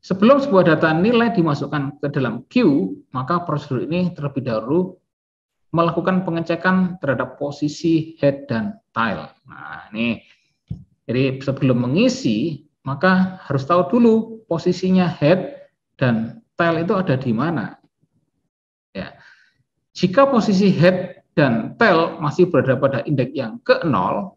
sebelum sebuah data nilai dimasukkan ke dalam Q, maka prosedur ini terlebih dahulu melakukan pengecekan terhadap posisi head dan tail. Nah, ini jadi sebelum mengisi, maka harus tahu dulu posisinya head dan tail itu ada di mana. Ya. Jika posisi head dan tail masih berada pada indeks yang ke-0,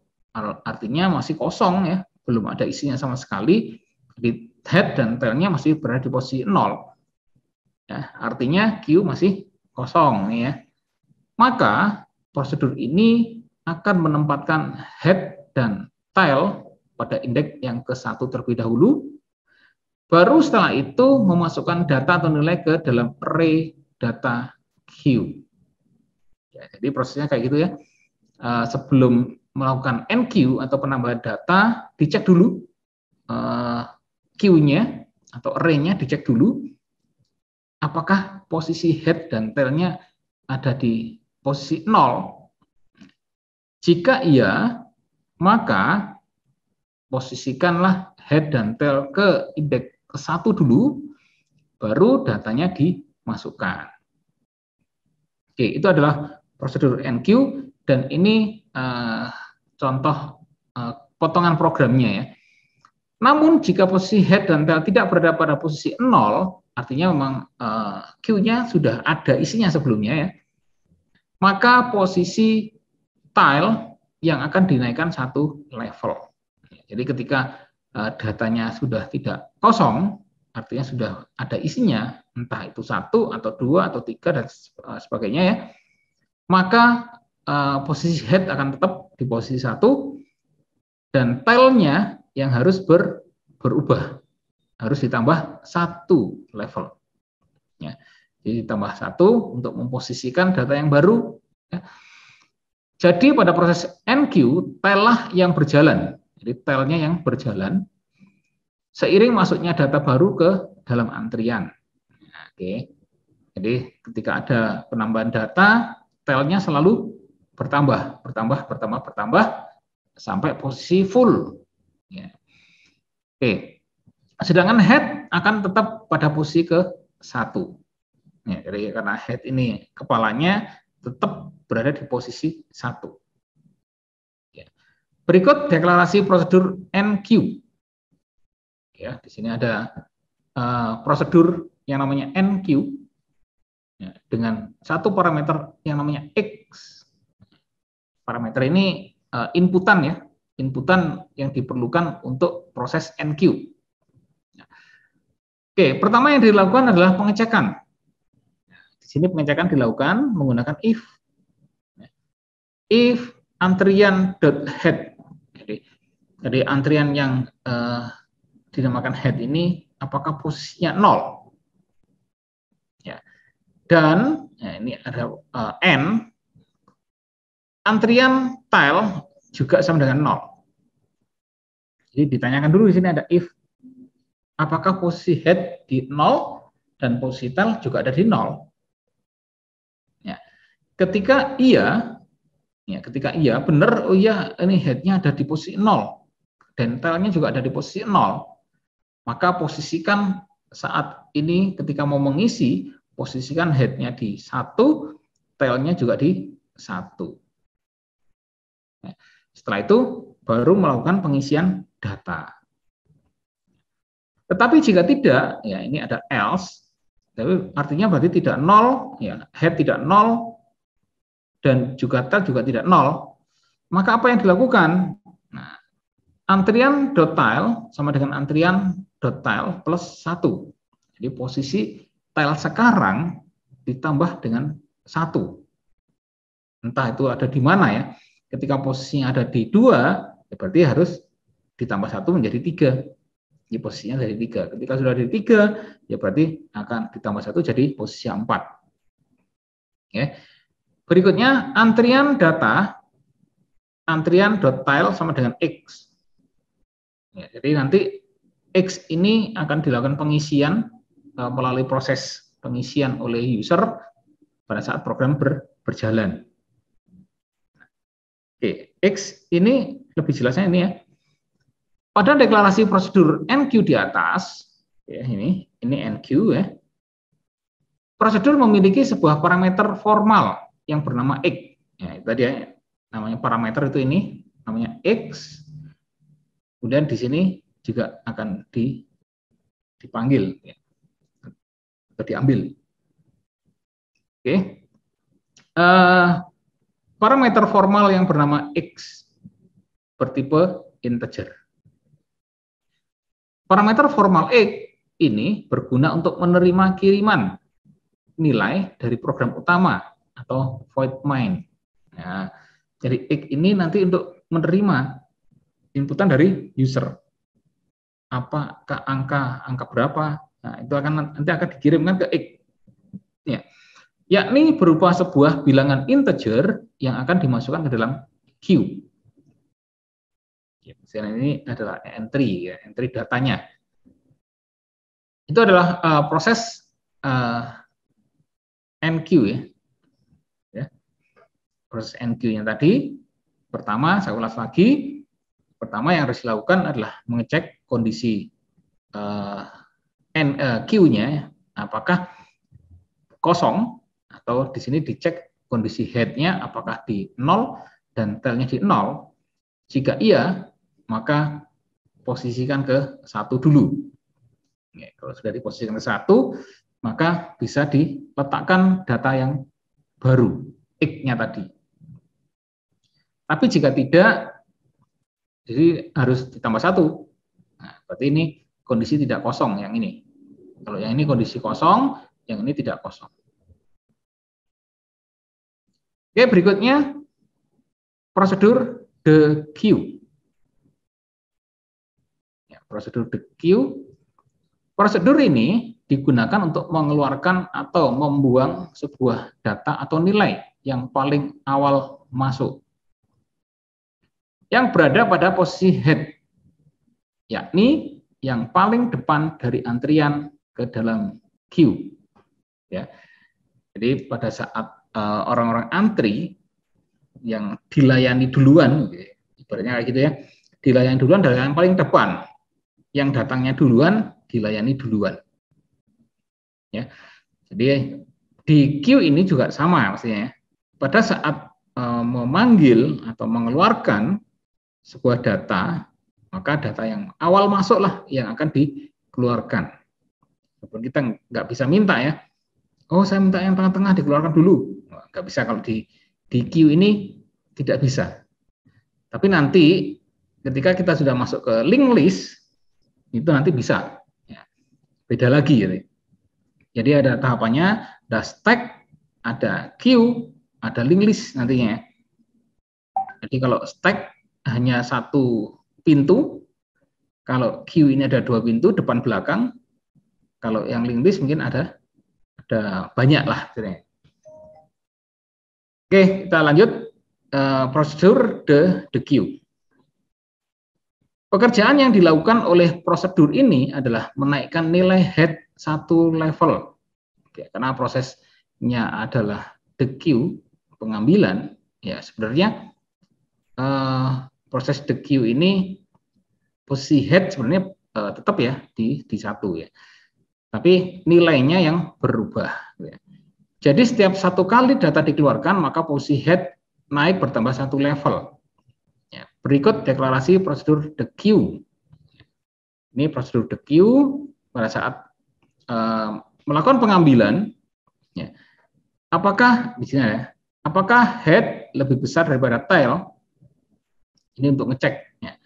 artinya masih kosong ya, belum ada isinya sama sekali. Jadi head dan tailnya masih berada di posisi 0. Ya, artinya Q masih kosong nih ya. Maka prosedur ini akan menempatkan head dan tail pada indeks yang ke-1 terlebih dahulu. Baru setelah itu memasukkan data atau nilai ke dalam array data Q. Ya, jadi prosesnya kayak gitu ya. Sebelum melakukan NQ atau penambahan data, dicek dulu Q-nya atau array-nya, dicek dulu apakah posisi head dan tail-nya ada di posisi 0. Jika iya, maka posisikanlah head dan tail ke indeks ke-1 dulu, baru datanya dimasukkan. Oke, itu adalah prosedur NQ, dan ini contoh potongan programnya ya. Namun jika posisi head dan tail tidak berada pada posisi 0, artinya memang Q-nya sudah ada isinya sebelumnya ya, maka posisi tail yang akan dinaikkan satu level. Jadi ketika datanya sudah tidak kosong, artinya sudah ada isinya, entah itu 1 atau 2 atau 3 dan sebagainya ya, maka posisi head akan tetap di posisi 1 dan tailnya yang harus berubah, harus ditambah 1 level. Ya. Jadi ditambah 1 untuk memposisikan data yang baru. Ya. Jadi pada proses NQ, tail lah yang berjalan. Jadi tailnya yang berjalan seiring masuknya data baru ke dalam antrian. Oke. Jadi ketika ada penambahan data, tailnya selalu bertambah sampai posisi full. Ya. Oke. Sedangkan head akan tetap pada posisi ke 1. Ya, jadi karena head ini kepalanya tetap berada di posisi 1. Ya. Berikut deklarasi prosedur NQ. Ya, di sini ada prosedur yang namanya NQ ya, dengan satu parameter yang namanya X. Parameter ini inputan ya, inputan yang diperlukan untuk proses NQ. Oke, pertama yang dilakukan adalah pengecekan. Di sini pengecekan dilakukan menggunakan if. If antrian.head. Jadi antrian yang dinamakan head ini apakah posisinya 0? Ya. Dan ya, ini ada n, antrian tile juga sama dengan 0. Jadi ditanyakan dulu di sini ada if apakah posisi head di 0 dan posisi tile juga ada di 0. Ya. Ketika iya, benar, oh iya ini headnya ada di posisi 0 dan tailnya juga ada di posisi 0, maka posisikan saat ini ketika mau mengisi, posisikan headnya di 1, tailnya juga di 1. Setelah itu baru melakukan pengisian data. Tetapi jika tidak, ya ini ada else, tapi artinya berarti tidak 0, ya head tidak 0 dan juga tail juga tidak 0. Maka apa yang dilakukan? Nah, antrian.tile sama dengan antrian.tile plus 1. Jadi posisi tile sekarang ditambah dengan 1. Entah itu ada di mana ya. Ketika posisinya ada di 2, ya berarti harus ditambah 1 menjadi 3. Jadi posisinya dari 3. Ketika sudah di 3, ya berarti akan ditambah 1 jadi posisi 4. Ya. Berikutnya antrian data, antrian.tile sama dengan X. Ya, jadi nanti X ini akan dilakukan pengisian melalui proses pengisian oleh user pada saat program berjalan. Oke, X ini lebih jelasnya ini ya. Pada deklarasi prosedur NQ di atas, ya ini NQ ya. Prosedur memiliki sebuah parameter formal yang bernama X. Ya, itu tadi ya, namanya parameter itu ini namanya X. Kemudian di sini juga akan dipanggil ya, atau diambil. Oke. Parameter formal yang bernama X bertipe integer. Parameter formal X ini berguna untuk menerima kiriman nilai dari program utama atau void main. Nah, jadi X ini nanti untuk menerima inputan dari user. Apakah angka berapa? Nah, itu nanti akan dikirimkan ke X. Ya. Yakni berupa sebuah bilangan integer yang akan dimasukkan ke dalam queue. Ini adalah entry, ya, entry datanya. Itu adalah proses NQ ya. Proses NQ yang tadi, pertama saya ulas lagi. Pertama yang harus dilakukan adalah mengecek kondisi Q-nya, apakah kosong atau di sini dicek kondisi head-nya apakah di 0 dan tail-nya di 0. Jika iya, maka posisikan ke 1 dulu. Ya, kalau sudah diposisikan ke 1, maka bisa diletakkan data yang baru, X-nya tadi. Tapi jika tidak, jadi harus ditambah 1. Nah, berarti ini kondisi tidak kosong yang ini. Kalau yang ini kondisi kosong, yang ini tidak kosong. Oke, berikutnya prosedur the queue. Ya, prosedur the queue. Prosedur ini digunakan untuk mengeluarkan atau membuang sebuah data atau nilai yang paling awal masuk, yang berada pada posisi head, yakni yang paling depan dari antrian ke dalam queue. Ya. Jadi pada saat orang-orang antri yang dilayani duluan, ibaratnya kayak gitu ya, dilayani duluan dari yang paling depan, yang datangnya duluan dilayani duluan. Ya, jadi di queue ini juga sama maksudnya. Pada saat memanggil atau mengeluarkan sebuah data, maka data yang awal masuklah yang akan dikeluarkan. Walaupun kita nggak bisa minta ya, oh saya minta yang tengah-tengah dikeluarkan dulu, nggak bisa kalau di queue ini tidak bisa. Tapi nanti ketika kita sudah masuk ke link list, itu nanti bisa. Ya, beda lagi. Ya. Jadi ada tahapannya, ada stack, ada queue, ada link list nantinya. Jadi kalau stack hanya satu pintu, kalau queue ini ada dua pintu, depan belakang, kalau yang link list mungkin ada banyak lah. Oke, kita lanjut. Prosedur the queue. Pekerjaan yang dilakukan oleh prosedur ini adalah menaikkan nilai head satu level. Oke, karena prosesnya adalah the queue, pengambilan, ya sebenarnya proses the queue ini posisi head sebenarnya tetap ya di satu ya. Tapi nilainya yang berubah. Ya. Jadi setiap satu kali data dikeluarkan, maka posisi head naik bertambah satu level. Ya, berikut deklarasi prosedur the queue. Ini prosedur the queue pada saat melakukan pengambilan. Ya. Apakah di sini ya? Apakah head lebih besar daripada tail? Ini untuk ngecek. Ya.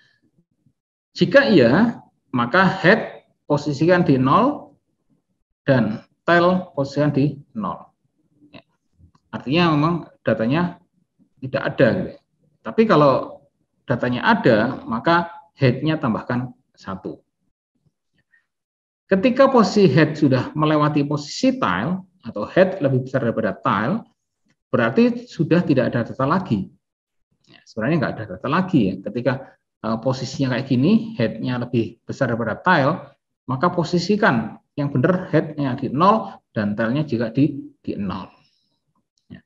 Jika iya, maka head posisikan di 0 dan tail posisikan di 0. Ya. Artinya memang datanya tidak ada. Gitu. Tapi kalau datanya ada, maka head-nya tambahkan 1. Ketika posisi head sudah melewati posisi tail, atau head lebih besar daripada tail, berarti sudah tidak ada data lagi. Ya, sebenarnya nggak ada data lagi ya. Ketika posisinya kayak gini, head-nya lebih besar daripada tail, maka posisikan yang benar head-nya di 0 dan tail-nya juga di 0. Ya.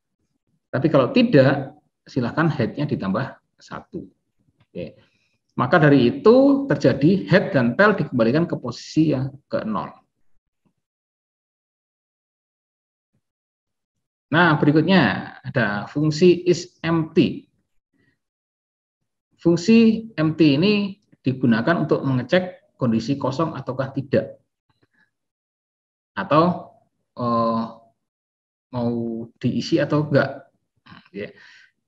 Tapi kalau tidak, silahkan head-nya ditambah 1. Oke. Maka dari itu terjadi head dan tail dikembalikan ke posisi yang ke 0. Nah, berikutnya ada fungsi isEmpty. Fungsi empty ini digunakan untuk mengecek kondisi kosong ataukah tidak. Atau mau diisi atau enggak.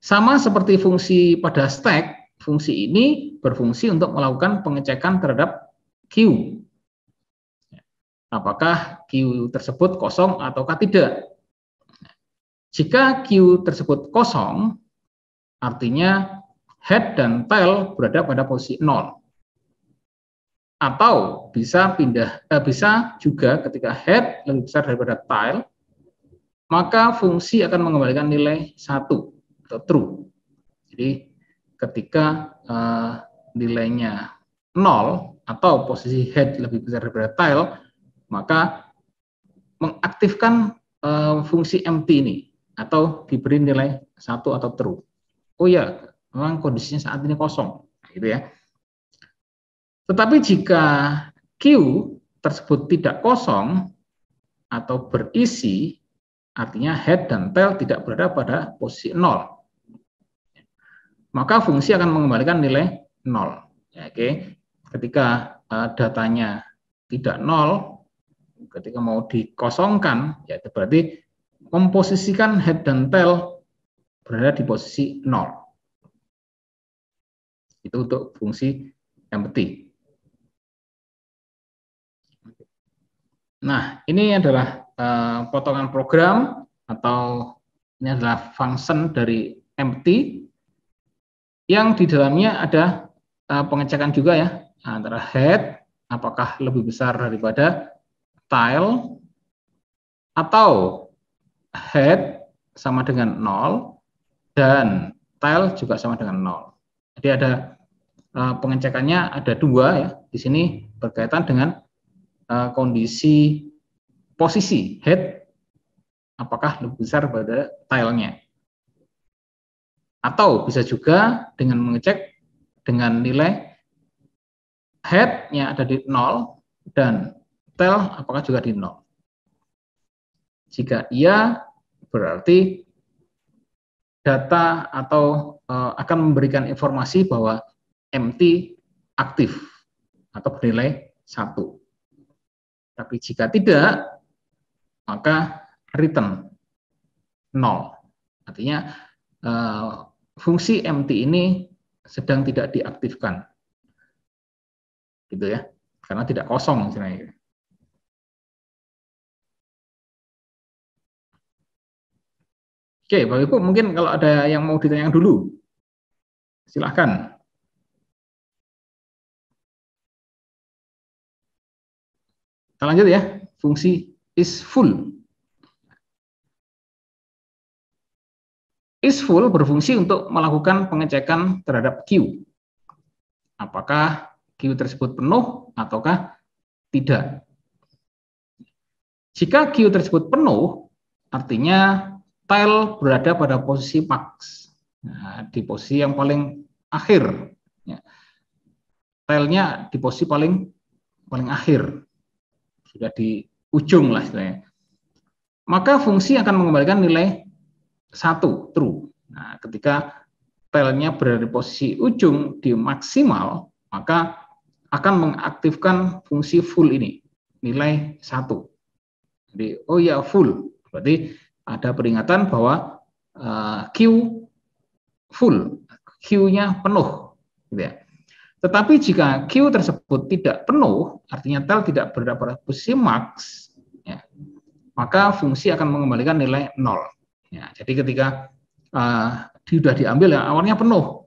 Sama seperti fungsi pada stack, fungsi ini berfungsi untuk melakukan pengecekan terhadap queue. Apakah queue tersebut kosong ataukah tidak. Jika queue tersebut kosong, artinya head dan tail berada pada posisi 0. Atau bisa bisa juga ketika head lebih besar daripada tail, maka fungsi akan mengembalikan nilai 1 atau true. Jadi ketika nilainya 0 atau posisi head lebih besar daripada tail, maka mengaktifkan fungsi empty ini atau diberi nilai 1 atau true. Oh ya, memang kondisinya saat ini kosong, gitu ya. Tetapi jika queue tersebut tidak kosong atau berisi, artinya head dan tail tidak berada pada posisi 0. Maka fungsi akan mengembalikan nilai 0. Ya, oke. Ketika datanya tidak 0, ketika mau dikosongkan, ya itu berarti memposisikan head dan tail berada di posisi 0. Itu untuk fungsi empty. Nah, ini adalah potongan program atau ini adalah function dari empty yang di dalamnya ada pengecekan juga ya antara head apakah lebih besar daripada tile atau head sama dengan 0 dan tile juga sama dengan 0. Jadi ada pengecekannya ada dua ya. Di sini berkaitan dengan kondisi posisi head apakah lebih besar pada tilenya. Atau bisa juga dengan mengecek dengan nilai head-nya ada di 0 dan tail apakah juga di 0. Jika iya, berarti data atau akan memberikan informasi bahwa empty aktif atau bernilai 1. Tapi jika tidak, maka return 0. Artinya fungsi empty ini sedang tidak diaktifkan. Gitu ya. Karena tidak kosong sebenarnya. Oke, Bapak Ibu mungkin kalau ada yang mau ditanyakan dulu, silahkan. Kita lanjut ya, fungsi is full. Is full berfungsi untuk melakukan pengecekan terhadap queue. Apakah queue tersebut penuh ataukah tidak. Jika queue tersebut penuh, artinya tile berada pada posisi max. Nah, di posisi yang paling akhir. Ya. Tile-nya di posisi paling akhir. Sudah di ujung lah istilahnya. Maka fungsi akan mengembalikan nilai 1, true. Nah, ketika tile-nya berada di posisi ujung di maksimal, maka akan mengaktifkan fungsi full ini, nilai 1. Jadi, oh ya full. Berarti ada peringatan bahwa queue full, queue-nya penuh. Gitu ya. Tetapi jika queue tersebut tidak penuh, artinya tile tidak berada pada posisi max, ya, maka fungsi akan mengembalikan nilai 0. Ya, jadi ketika sudah diambil ya awalnya penuh,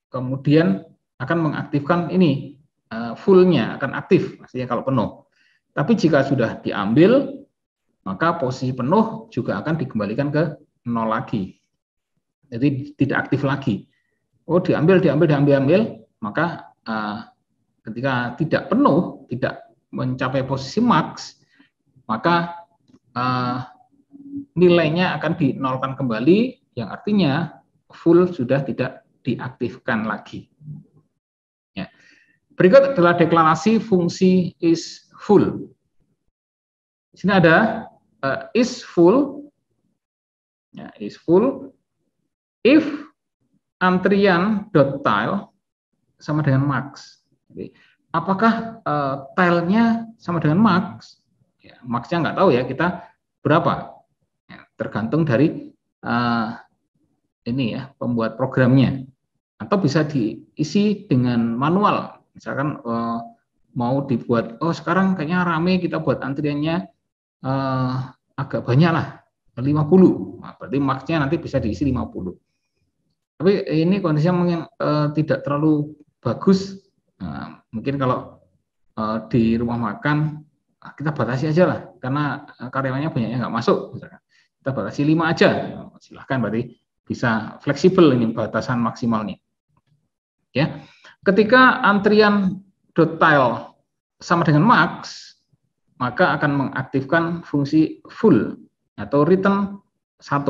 kemudian akan mengaktifkan ini full-nya akan aktif, maksudnya kalau penuh. Tapi jika sudah diambil, maka posisi penuh juga akan dikembalikan ke 0 lagi. Jadi tidak aktif lagi. Oh diambil, maka ketika tidak penuh, tidak mencapai posisi max, maka nilainya akan dinolkan kembali, yang artinya full sudah tidak diaktifkan lagi. Ya. Berikut adalah deklarasi fungsi is full. Di sini ada is full, ya, is full if antrian.tile sama dengan max. Jadi, apakah tile-nya sama dengan max? Ya, max-nya nggak tahu ya, kita berapa? Ya, tergantung dari ini ya, pembuat programnya. Atau bisa diisi dengan manual. Misalkan mau dibuat, oh sekarang kayaknya rame, kita buat antriannya agak banyak lah, 50. Nah, berarti max-nya nanti bisa diisi 50. Tapi ini kondisinya mungkin tidak terlalu bagus. Nah, mungkin kalau di rumah makan kita batasi aja lah, karena karyawannya banyaknya nggak masuk. Misalkan. Kita batasi 5 aja, silahkan, berarti bisa fleksibel ini batasan maksimalnya. Ya, ketika antrian .tile sama dengan max, maka akan mengaktifkan fungsi full atau return 1.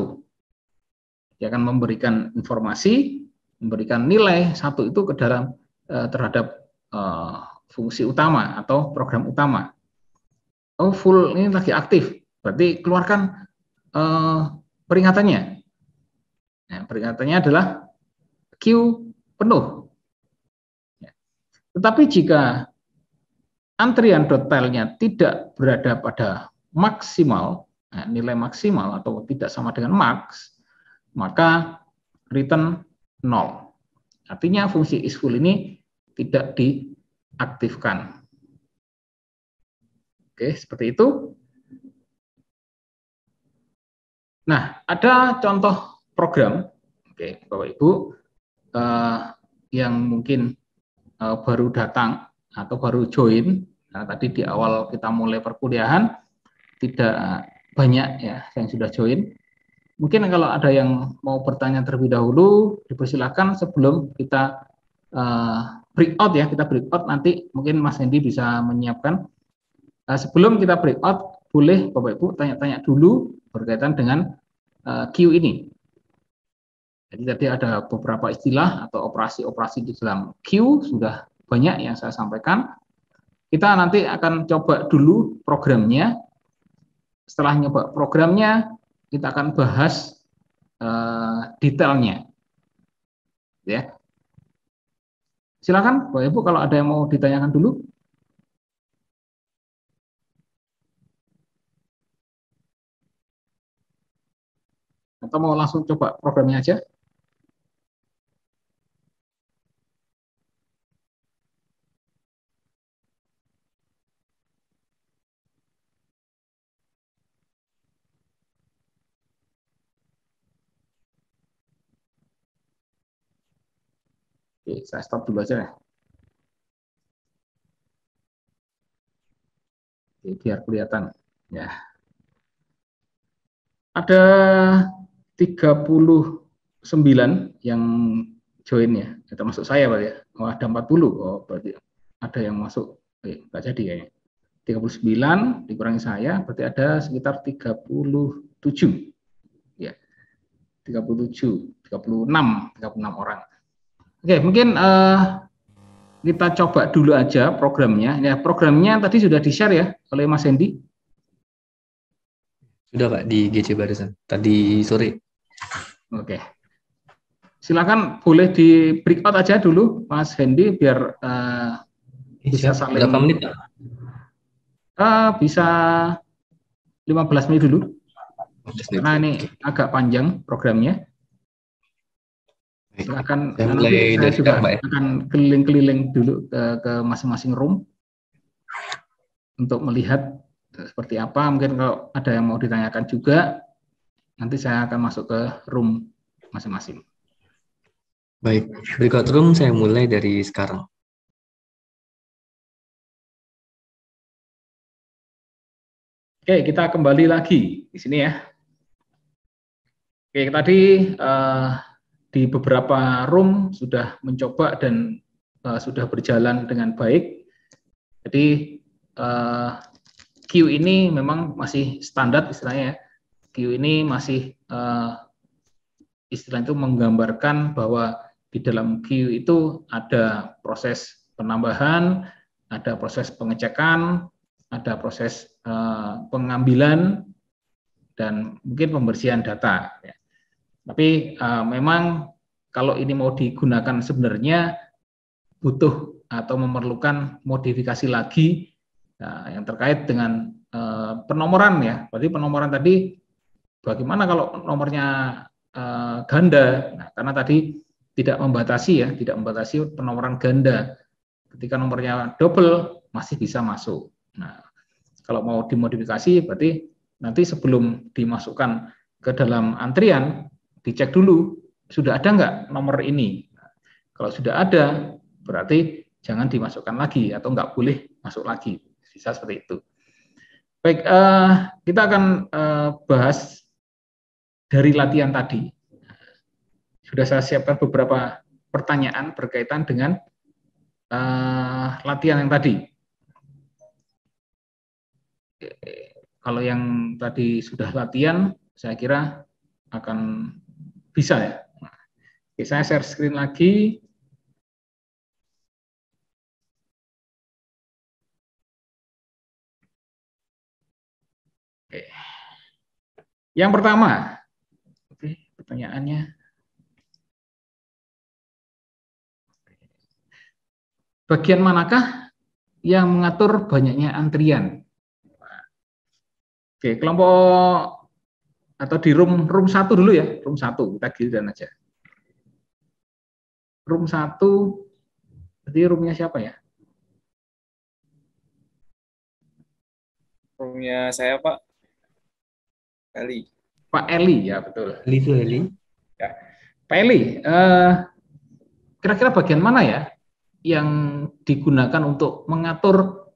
Dia akan memberikan informasi, memberikan nilai 1 itu ke dalam terhadap fungsi utama atau program utama. Oh full ini lagi aktif, berarti keluarkan peringatannya. Nah, peringatannya adalah queue penuh. Tetapi jika antrian.tile-nya tidak berada pada maksimal, nilai maksimal atau tidak sama dengan max, maka return 0. Artinya fungsi isFull ini tidak diaktifkan. Oke, seperti itu. Nah, ada contoh program, oke, Bapak Ibu, yang mungkin baru datang atau baru join. Nah, tadi di awal kita mulai perkuliahan tidak banyak ya yang sudah join. Mungkin kalau ada yang mau bertanya terlebih dahulu, dipersilakan sebelum kita breakout ya, kita breakout nanti mungkin Mas Hendy bisa menyiapkan. Sebelum kita breakout, boleh Bapak Ibu tanya-tanya dulu berkaitan dengan Q ini. Jadi tadi ada beberapa istilah atau operasi-operasi di dalam Q, sudah banyak yang saya sampaikan. Kita nanti akan coba dulu programnya. Setelah nyoba programnya, kita akan bahas detailnya. Ya. Silakan, Bapak Ibu, kalau ada yang mau ditanyakan dulu. Atau mau langsung coba programnya aja? Oke, saya stop dulu aja ya. Oke, biar kelihatan. Ya. Ada 39 yang join ya, termasuk saya Pak ya. Oh, ada 40. Oh, berarti ada yang masuk. Nggak jadi kayaknya. 39 dikurangi saya berarti ada sekitar 37. Ya. 37, 36 orang. Oke, mungkin kita coba dulu aja programnya. Ya, programnya tadi sudah di-share ya oleh Mas Hendy. Sudah Pak di GC barusan tadi sore. Oke. Silakan boleh di breakout aja dulu Mas Hendy biar bisa Siap. saling Berapa menit Pak? bisa 15 menit dulu. 15 menit. Karena ini Oke. agak panjang programnya. Silakan, Saya nanti mulai saya dari juga sekarang Pak ya. akan keliling-keliling dulu ke masing-masing room untuk melihat seperti apa. Mungkin kalau ada yang mau ditanyakan juga, nanti saya akan masuk ke room masing-masing. Baik, breakout room saya mulai dari sekarang. Oke, kita kembali lagi di sini ya. Oke, tadi di beberapa room sudah mencoba dan sudah berjalan dengan baik. Jadi Q ini memang masih standar istilahnya ya. Q ini masih istilah itu menggambarkan bahwa di dalam Q itu ada proses penambahan, ada proses pengecekan, ada proses pengambilan, dan mungkin pembersihan data. Ya. Tapi memang kalau ini mau digunakan sebenarnya butuh atau memerlukan modifikasi lagi yang terkait dengan penomoran ya. Berarti penomoran tadi bagaimana kalau nomornya ganda? Nah, karena tadi tidak membatasi ya, tidak membatasi penomoran ganda. Ketika nomornya double masih bisa masuk. Nah, kalau mau dimodifikasi berarti nanti sebelum dimasukkan ke dalam antrian dicek dulu sudah ada nggak nomor ini. Kalau sudah ada berarti jangan dimasukkan lagi atau nggak boleh masuk lagi. Bisa seperti itu. Baik, kita akan bahas dari latihan tadi. Sudah saya siapkan beberapa pertanyaan berkaitan dengan latihan yang tadi. Kalau yang tadi sudah latihan, saya kira akan bisa ya. Oke, saya share screen lagi. Oke. Yang pertama, oke, pertanyaannya. Bagian manakah yang mengatur banyaknya antrian? Oke, kelompok atau di room 1 dulu ya, room 1 kita giliran aja. Room 1, jadi roomnya siapa ya? Roomnya saya Pak, kali. Pak Eli, ya betul. Eli. Ya. Pak Eli, kira-kira bagian mana ya yang digunakan untuk mengatur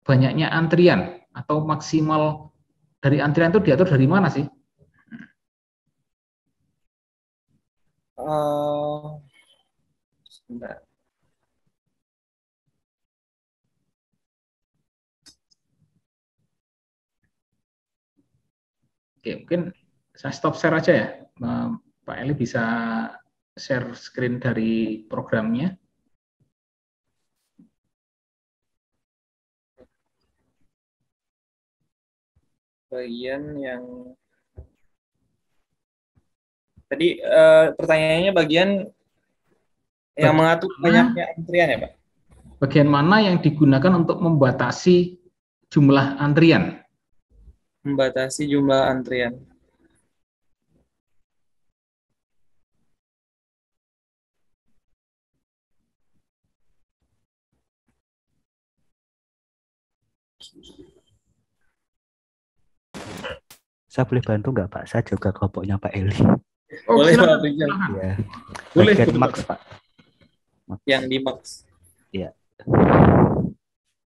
banyaknya antrian atau maksimal dari antrian itu diatur dari mana sih? Sebentar. Oke, mungkin saya stop share aja ya. Pak Eli bisa share screen dari programnya. Bagian yang tadi pertanyaannya bagian yang mengatur banyaknya antrian ya, Pak? Bagian mana yang digunakan untuk membatasi jumlah antrian? Membatasi jumlah antrian. Saya boleh bantu nggak Pak? Saya juga kelompoknya Pak Eli. Oh, Boleh, silakan. Pak Rizal. Ya. Boleh, Bagian betul. max Pak. Yang di max. Iya.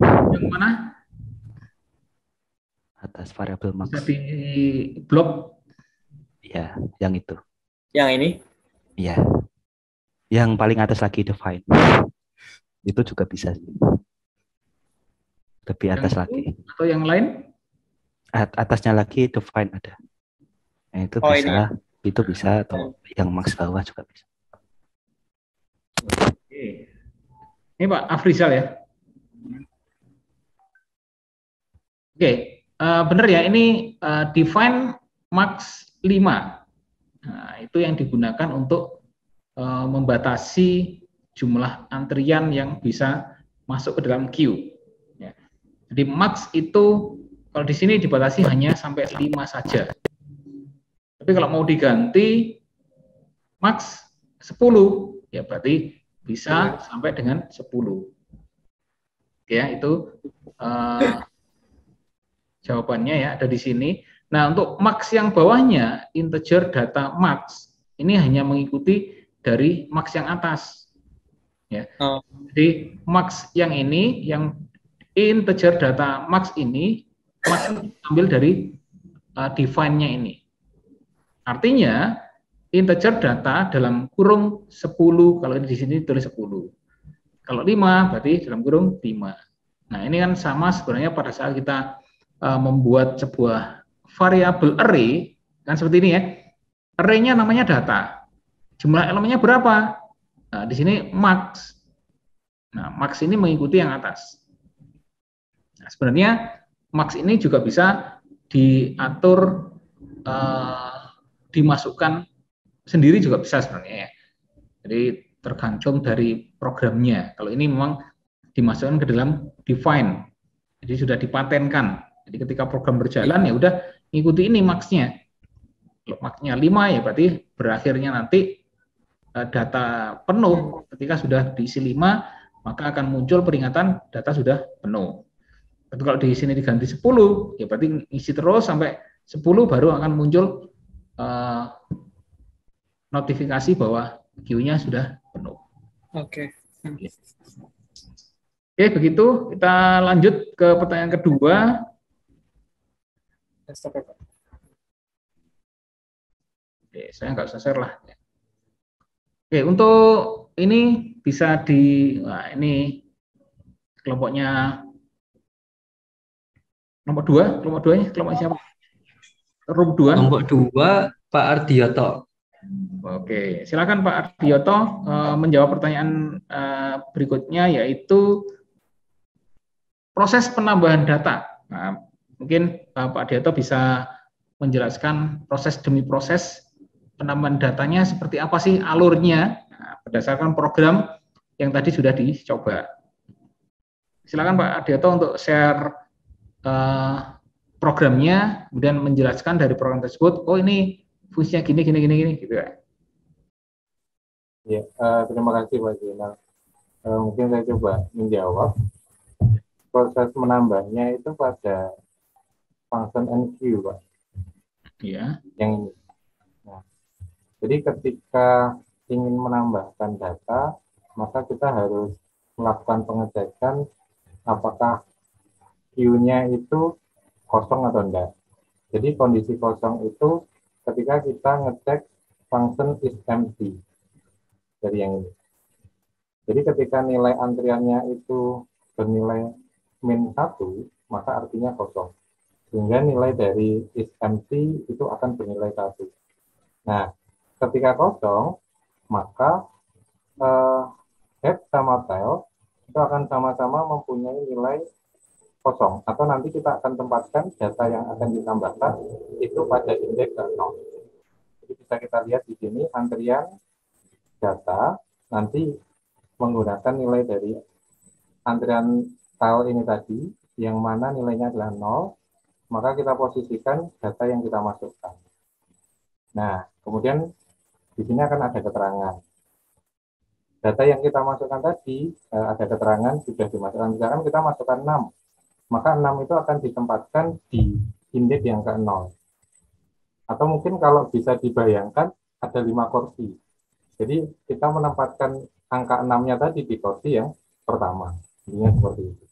Yang mana? Atas variabel max. Bisa di blok. Iya, yang itu. Yang ini? Iya. Yang paling atas lagi define. Itu juga bisa sih. Lebih atas Yang lagi. Atau yang lain? Atasnya lagi define ada. Nah, itu Oh, bisa. ini. Itu bisa atau yang max bawah juga bisa. Oke. Ini Pak Afrizal ya. Oke, benar ya, ini define max 5. Nah, itu yang digunakan untuk membatasi jumlah antrian yang bisa masuk ke dalam queue. Ya. Jadi max itu kalau di sini dibatasi hanya sampai 5 saja. Tapi kalau mau diganti max 10, ya berarti bisa sampai dengan 10. Ya, itu jawabannya ya, ada di sini. Nah, untuk max yang bawahnya, integer data max, ini hanya mengikuti dari max yang atas. Ya. Jadi max yang ini, yang integer data max ini, max ambil dari define-nya ini. Artinya, integer data dalam kurung 10, kalau di sini tulis 10. Kalau 5, berarti dalam kurung 5. Nah, ini kan sama sebenarnya pada saat kita membuat sebuah variabel array, kan seperti ini ya. Array-nya namanya data. Jumlah elemennya berapa? Nah, di sini max. Nah, max ini mengikuti yang atas. Nah, sebenarnya max ini juga bisa diatur, dimasukkan sendiri juga bisa sebenarnya ya. Jadi tergantung dari programnya. Kalau ini memang dimasukkan ke dalam define. Jadi sudah dipatenkan. Jadi ketika program berjalan ya udah ikuti ini max-nya. Kalau max-nya 5 ya berarti berakhirnya nanti data penuh. Ketika sudah diisi 5 maka akan muncul peringatan data sudah penuh. Tapi kalau di sini diganti 10 ya berarti isi terus sampai 10 baru akan muncul notifikasi bahwa queue-nya sudah penuh. Oke. Oke, begitu. Kita lanjut ke pertanyaan kedua. Oke, saya nggak usah share lah. Oke, untuk ini bisa nah ini kelompoknya kelompok 2, kelompok siapa? Room 2. Kelompok 2, Pak Ardioto. Oke, silakan Pak Ardioto menjawab pertanyaan berikutnya, yaitu proses penambahan data. Nah, mungkin Pak Ardioto bisa menjelaskan proses demi proses penambahan datanya seperti apa sih alurnya, berdasarkan program yang tadi sudah dicoba. Silakan Pak Ardioto untuk share programnya, kemudian menjelaskan dari program tersebut, oh ini fungsinya gini gitu ya. Ya, terima kasih Pak Jenal. Mungkin saya coba menjawab. Proses menambahnya itu pada function enqueue, Pak. Ya. Yang ini. Nah, jadi ketika ingin menambahkan data, maka kita harus melakukan pengecekan apakah queue-nya itu kosong atau enggak. Jadi kondisi kosong itu ketika kita ngecek function is empty dari yang ini. Jadi ketika nilai antriannya itu bernilai min 1, maka artinya kosong. Sehingga nilai dari is empty itu akan bernilai 1. Nah, ketika kosong, maka head sama tail itu akan sama-sama mempunyai nilai kosong. Atau nanti kita akan tempatkan data yang akan ditambahkan itu pada indeks 0. Jadi bisa kita lihat di sini antrian data nanti menggunakan nilai dari antrian tile ini tadi, yang mana nilainya adalah 0, maka kita posisikan data yang kita masukkan. Nah, kemudian di sini akan ada keterangan. Data yang kita masukkan tadi, ada keterangan sudah dimasukkan. Misalkan kita masukkan 6, maka 6 itu akan ditempatkan di indeks yang ke-0. Atau mungkin kalau bisa dibayangkan, ada 5 kursi. Jadi kita menempatkan angka 6-nya tadi di kursi yang pertama. Intinya seperti itu.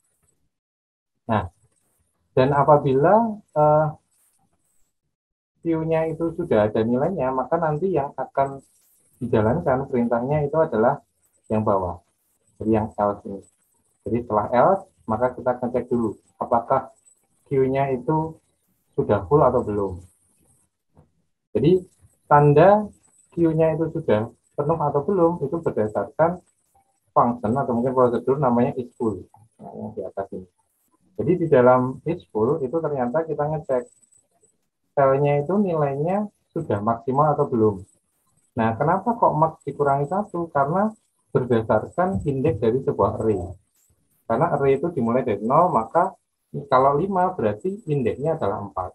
Nah, dan apabila queue-nya itu sudah ada nilainya, maka nanti yang akan dijalankan perintahnya itu adalah yang bawah. Jadi yang else ini. Jadi setelah else, maka kita akan cek dulu apakah queue-nya itu sudah full atau belum. Jadi tanda queue-nya itu sudah penuh atau belum itu berdasarkan function atau mungkin prosedur namanya is full. Nah, yang di atas ini. Jadi di dalam is full itu ternyata kita ngecek selnya itu nilainya sudah maksimal atau belum. Nah, kenapa kok max dikurangi 1? Karena berdasarkan indeks dari sebuah array. Karena array itu dimulai dari 0, maka kalau 5 berarti indeksnya adalah 4.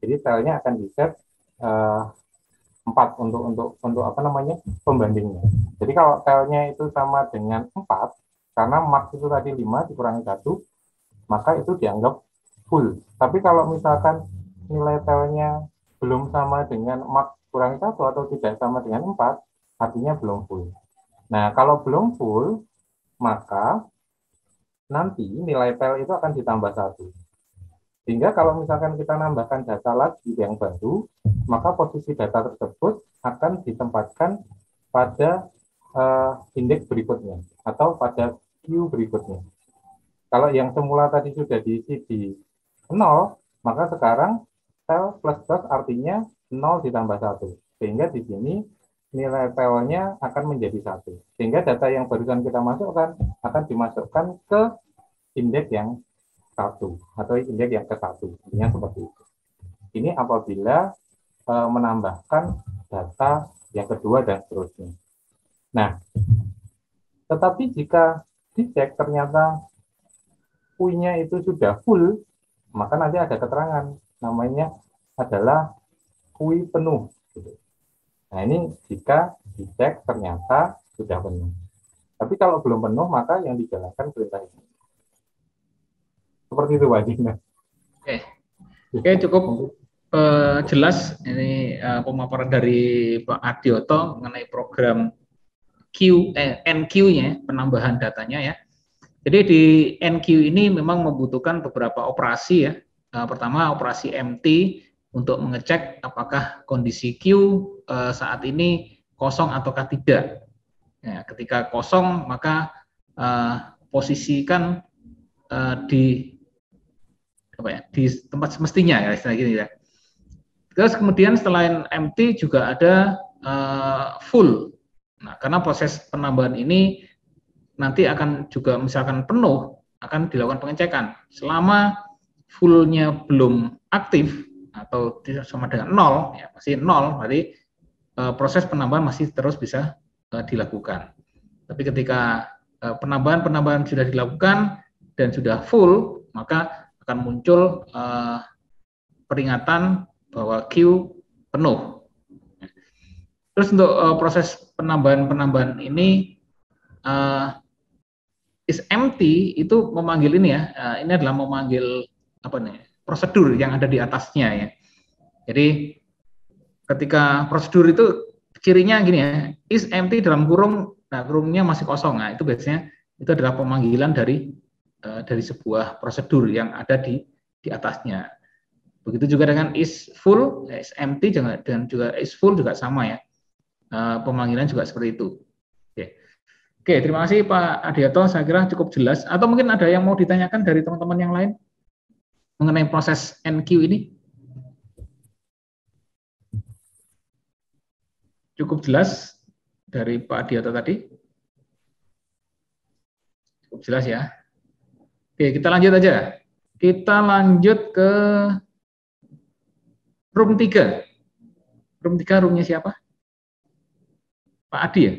Jadi selnya akan di-set 4 untuk apa namanya pembandingnya. Jadi kalau selnya itu sama dengan 4, karena max itu tadi 5 dikurangi 1, maka itu dianggap full. Tapi kalau misalkan nilai selnya belum sama dengan max kurangi 1 atau tidak sama dengan 4, artinya belum full. Nah, kalau belum full, maka nanti nilai tel itu akan ditambah 1. Sehingga kalau misalkan kita nambahkan data lagi yang baru, maka posisi data tersebut akan ditempatkan pada indeks berikutnya atau pada queue berikutnya. Kalau yang semula tadi sudah diisi di 0, maka sekarang tel plus artinya 0 ditambah 1. Sehingga di sini nilai telnya akan menjadi 1. Sehingga data yang barusan kita masukkan akan dimasukkan ke indeks yang 1 atau indeks yang ke-1. Intinya seperti itu. Ini apabila menambahkan data yang kedua dan seterusnya. Nah, tetapi jika dicek ternyata queue-nya itu sudah full, maka nanti ada keterangan namanya adalah queue penuh. Nah, ini jika dicek ternyata sudah penuh. Tapi kalau belum penuh, maka yang dijalankan perintah ini. Seperti itu, Pak Dina. Oke, cukup jelas ini pemaparan dari Pak Adioto mengenai program NQ-nya, penambahan datanya ya. Jadi di NQ ini memang membutuhkan beberapa operasi ya. Pertama operasi empty untuk mengecek apakah kondisi queue saat ini kosong ataukah tidak. Ya, ketika kosong maka posisikan di di tempat semestinya ya istilah gini ya. Terus kemudian selain empty juga ada full. Nah, karena proses penambahan ini nanti akan juga misalkan penuh akan dilakukan pengecekan. Selama fullnya belum aktif atau sama dengan 0 ya masih 0, berarti proses penambahan masih terus bisa dilakukan. Tapi ketika penambahan sudah dilakukan dan sudah full, maka akan muncul peringatan bahwa queue penuh. Terus untuk proses penambahan ini is empty itu memanggil ini ya, ini adalah memanggil apa nih prosedur yang ada di atasnya ya. Jadi ketika prosedur itu cirinya gini ya, is empty dalam kurung, nah kurungnya masih kosong. Nah, itu biasanya itu adalah pemanggilan dari sebuah prosedur yang ada di atasnya. Begitu juga dengan is full, is empty dan juga is full juga sama ya. Pemanggilan juga seperti itu. Oke, terima kasih Pak Adiato. Saya kira cukup jelas. Atau mungkin ada yang mau ditanyakan dari teman-teman yang lain mengenai proses NQ ini? Cukup jelas dari Pak Adiato tadi? Cukup jelas ya. Oke, kita lanjut aja. Kita lanjut ke room 3. Room 3 roomnya siapa? Pak Adi ya?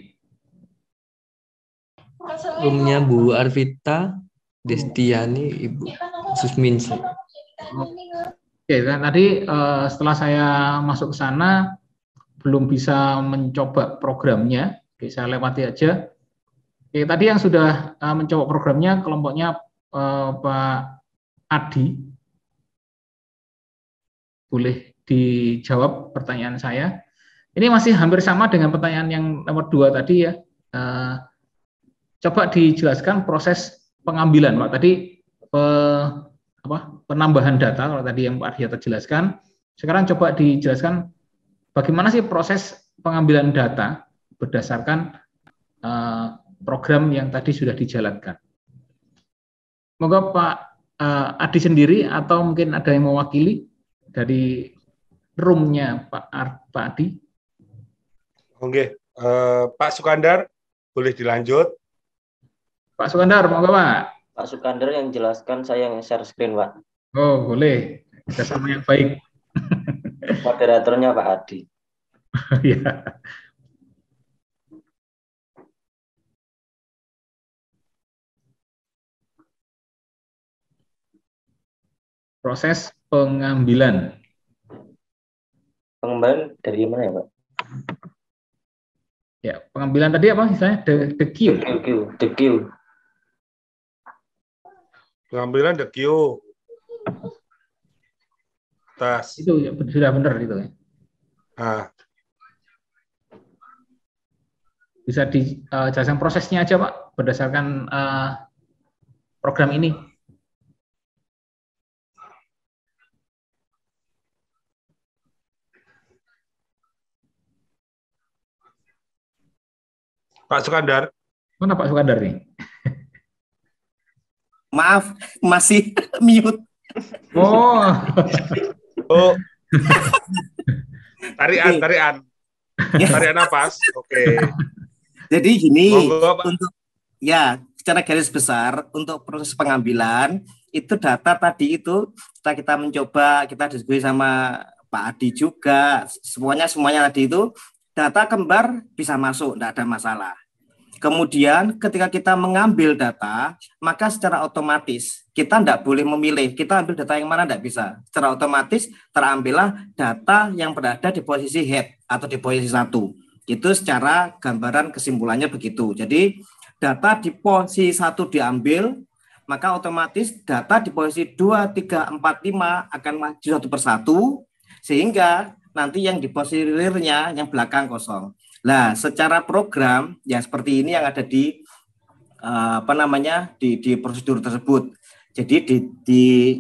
Roomnya Bu Arvita Destiani, Ibu Susminsa. Oke, tadi setelah saya masuk ke sana belum bisa mencoba programnya. Oke, saya lewati aja. Oke, tadi yang sudah mencoba programnya kelompoknya Pak Adi. Boleh dijawab pertanyaan saya. Ini masih hampir sama dengan pertanyaan yang nomor 2 tadi ya. Coba dijelaskan proses pengambilan, Pak. Tadi penambahan data, kalau tadi yang Pak Adiato jelaskan. Sekarang coba dijelaskan bagaimana sih proses pengambilan data berdasarkan program yang tadi sudah dijalankan. Semoga Pak Adi sendiri atau mungkin ada yang mewakili dari roomnya Pak Adi. Oke, Pak Sukandar, boleh dilanjut? Pak Sukandar, monggo Pak. Pak Sukandar yang jelaskan, saya yang share screen, Pak. Oh, boleh. Kita sama yang baik. Moderatornya Pak Adi. Ya. Proses pengambilan. Pengambilan dari mana ya, Pak? Ya, pengambilan tadi apa misalnya the queue. The queue. Pengambilan the queue. Tas. Itu ya, sudah benar itu ya. Bisa dijelaskan prosesnya aja Pak berdasarkan program ini. Pak Sukandar. Mana Pak Sukandar nih? Maaf, masih mute. Oh. Oh. Tarian napas. Oke. Jadi gini, Monggo, Pak. untuk ya secara garis besar untuk proses pengambilan itu data tadi itu setelah kita mencoba, kita diskusi sama Pak Adi juga, semuanya tadi itu data kembar bisa masuk, tidak ada masalah. Kemudian ketika kita mengambil data, maka secara otomatis kita tidak boleh memilih, kita ambil data yang mana tidak bisa. Secara otomatis terambillah data yang berada di posisi head atau di posisi 1. Itu secara gambaran kesimpulannya begitu. Jadi data di posisi 1 diambil, maka otomatis data di posisi 2, 3, 4, 5 akan maju satu persatu, sehingga nanti yang di posisi rear-nya yang belakang kosong. Nah, secara program ya seperti ini yang ada di di prosedur tersebut. Jadi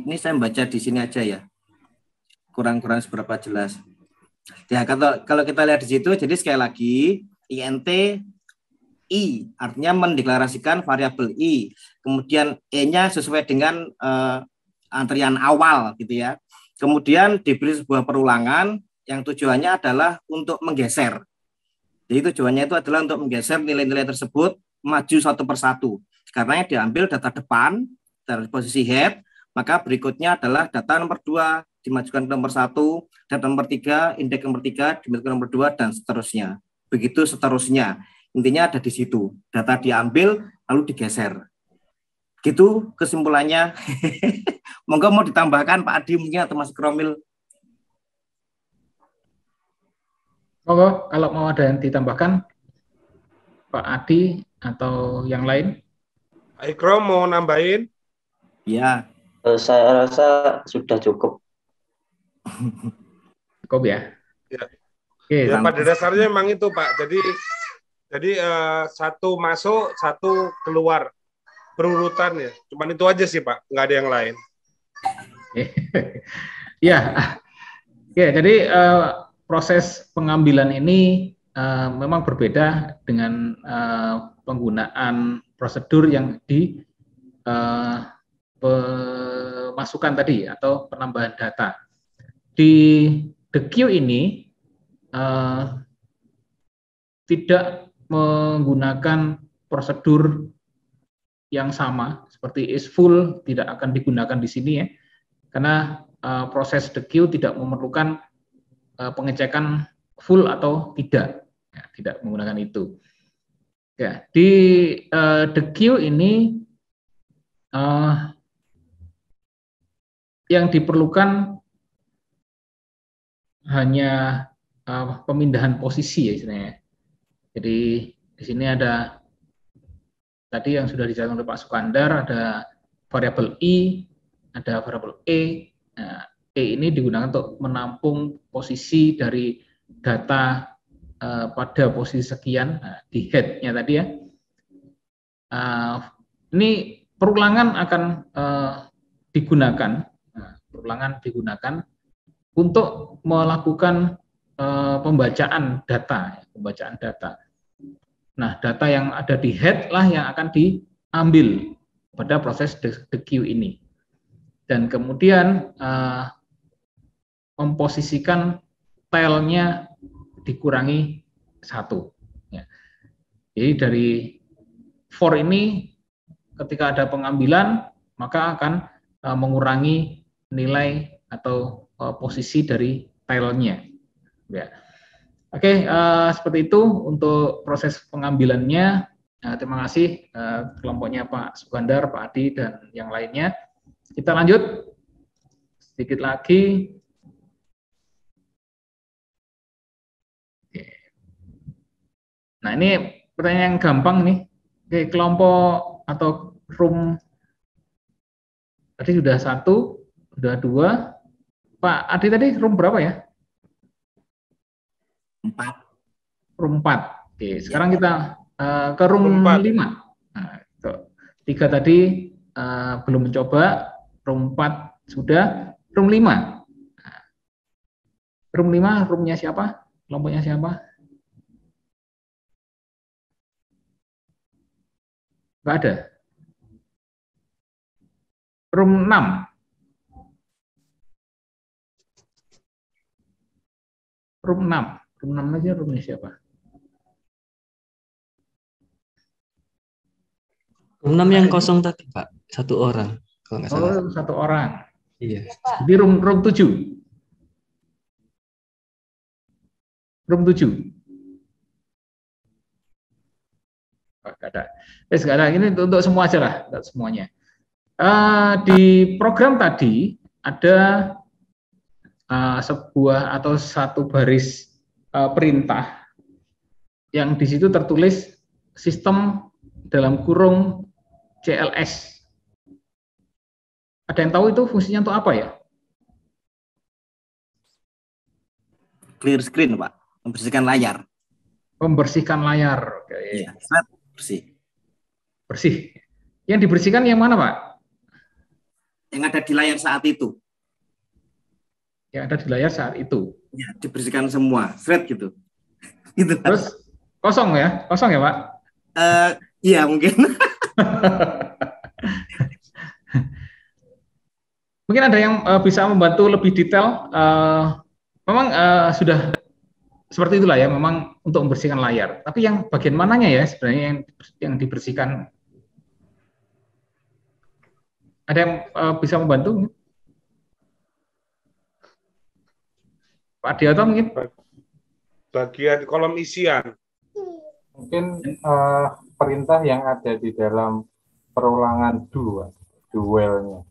ini saya baca di sini aja ya. Kurang seberapa jelas. Ya, kalau kita lihat di situ, jadi sekali lagi int i artinya mendeklarasikan variabel i. Kemudian e-nya sesuai dengan antrian awal gitu ya. Kemudian diberi sebuah perulangan yang tujuannya adalah untuk menggeser. Jadi tujuannya itu adalah untuk menggeser nilai-nilai tersebut maju satu persatu. Karena yang diambil data depan dari posisi head, maka berikutnya adalah data nomor 2 dimajukan ke nomor 1, data nomor 3, indeks nomor 3 dimajukan ke nomor 2 dan seterusnya. Begitu seterusnya. Intinya ada di situ. Data diambil lalu digeser. Gitu kesimpulannya. Monggo mau ditambahkan Pak Adi mungkin atau Mas Kromil. Monggo, kalau mau ada yang ditambahkan, Pak Adi atau yang lain? Pak Ikrom mau nambahin? Ya. Saya rasa sudah cukup. Cukup ya. Ya. Oke, Ya pada dasarnya memang itu Pak. Jadi satu masuk, satu keluar berurutan ya. Cuman itu aja sih Pak, nggak ada yang lain. ya, ya. Jadi proses pengambilan ini memang berbeda dengan penggunaan prosedur yang dimasukkan tadi atau penambahan data. Di the queue ini tidak menggunakan prosedur yang sama seperti is full, tidak akan digunakan di sini ya, karena proses the queue tidak memerlukan pengecekan full atau tidak, ya, tidak menggunakan itu. Ya, di the queue ini yang diperlukan hanya pemindahan posisi ya istilahnya. Jadi di sini ada tadi yang sudah dijelaskan oleh Pak Sukandar, ada variabel I, ada variabel E. Nah, E ini digunakan untuk menampung posisi dari data pada posisi sekian di head-nya tadi ya. Ini perulangan akan digunakan, untuk melakukan pembacaan data. Nah, data yang ada di head lah yang akan diambil pada proses the queue ini. Dan kemudian memposisikan tailnya dikurangi 1. Ya. Jadi dari for ini ketika ada pengambilan maka akan mengurangi nilai atau posisi dari tailnya. Ya. Oke, seperti itu untuk proses pengambilannya. Terima kasih kelompoknya Pak Sukandar, Pak Adi, dan yang lainnya. Kita lanjut sedikit lagi. Nah, ini pertanyaan yang gampang nih. Oke, kelompok atau room tadi sudah 1, sudah 2. Pak Adi tadi room berapa ya? 4. Room 4. Oke, sekarang kita ke room 5. Nah, 3 tadi belum mencoba, room 4 sudah, room 5. Nah, room 5 roomnya siapa? Kelompoknya siapa? Enggak ada. Room 6. Room 6. Room 6 aja roomnya siapa? Room 6 yang kosong tadi, Pak. 1 orang, kalau nggak salah. 1 orang. Iya. Jadi room 7. Room 7. Oh, nggak ada. Nggak ada. Ini untuk semua aja lah, untuk semuanya. Di program tadi ada sebuah atau satu baris perintah yang di situ tertulis sistem dalam kurung CLS. Ada yang tahu itu fungsinya untuk apa ya? Clear screen, Pak. Membersihkan layar. Membersihkan layar. Oke. Iya, bersih. Bersih. Yang dibersihkan yang mana, Pak? Yang ada di layar saat itu. Yang ada di layar saat itu. Ya, dibersihkan semua, thread gitu. Gitu. Terus kosong ya? Kosong ya, Pak? Iya, mungkin. Mungkin ada yang bisa membantu lebih detail. Memang sudah seperti itulah ya, memang untuk membersihkan layar. Tapi yang bagian mananya ya sebenarnya yang dibersihkan? Ada yang bisa membantu? Pak Dioto mungkin? Bagian kolom isian. Mungkin perintah yang ada di dalam perulangan duelnya.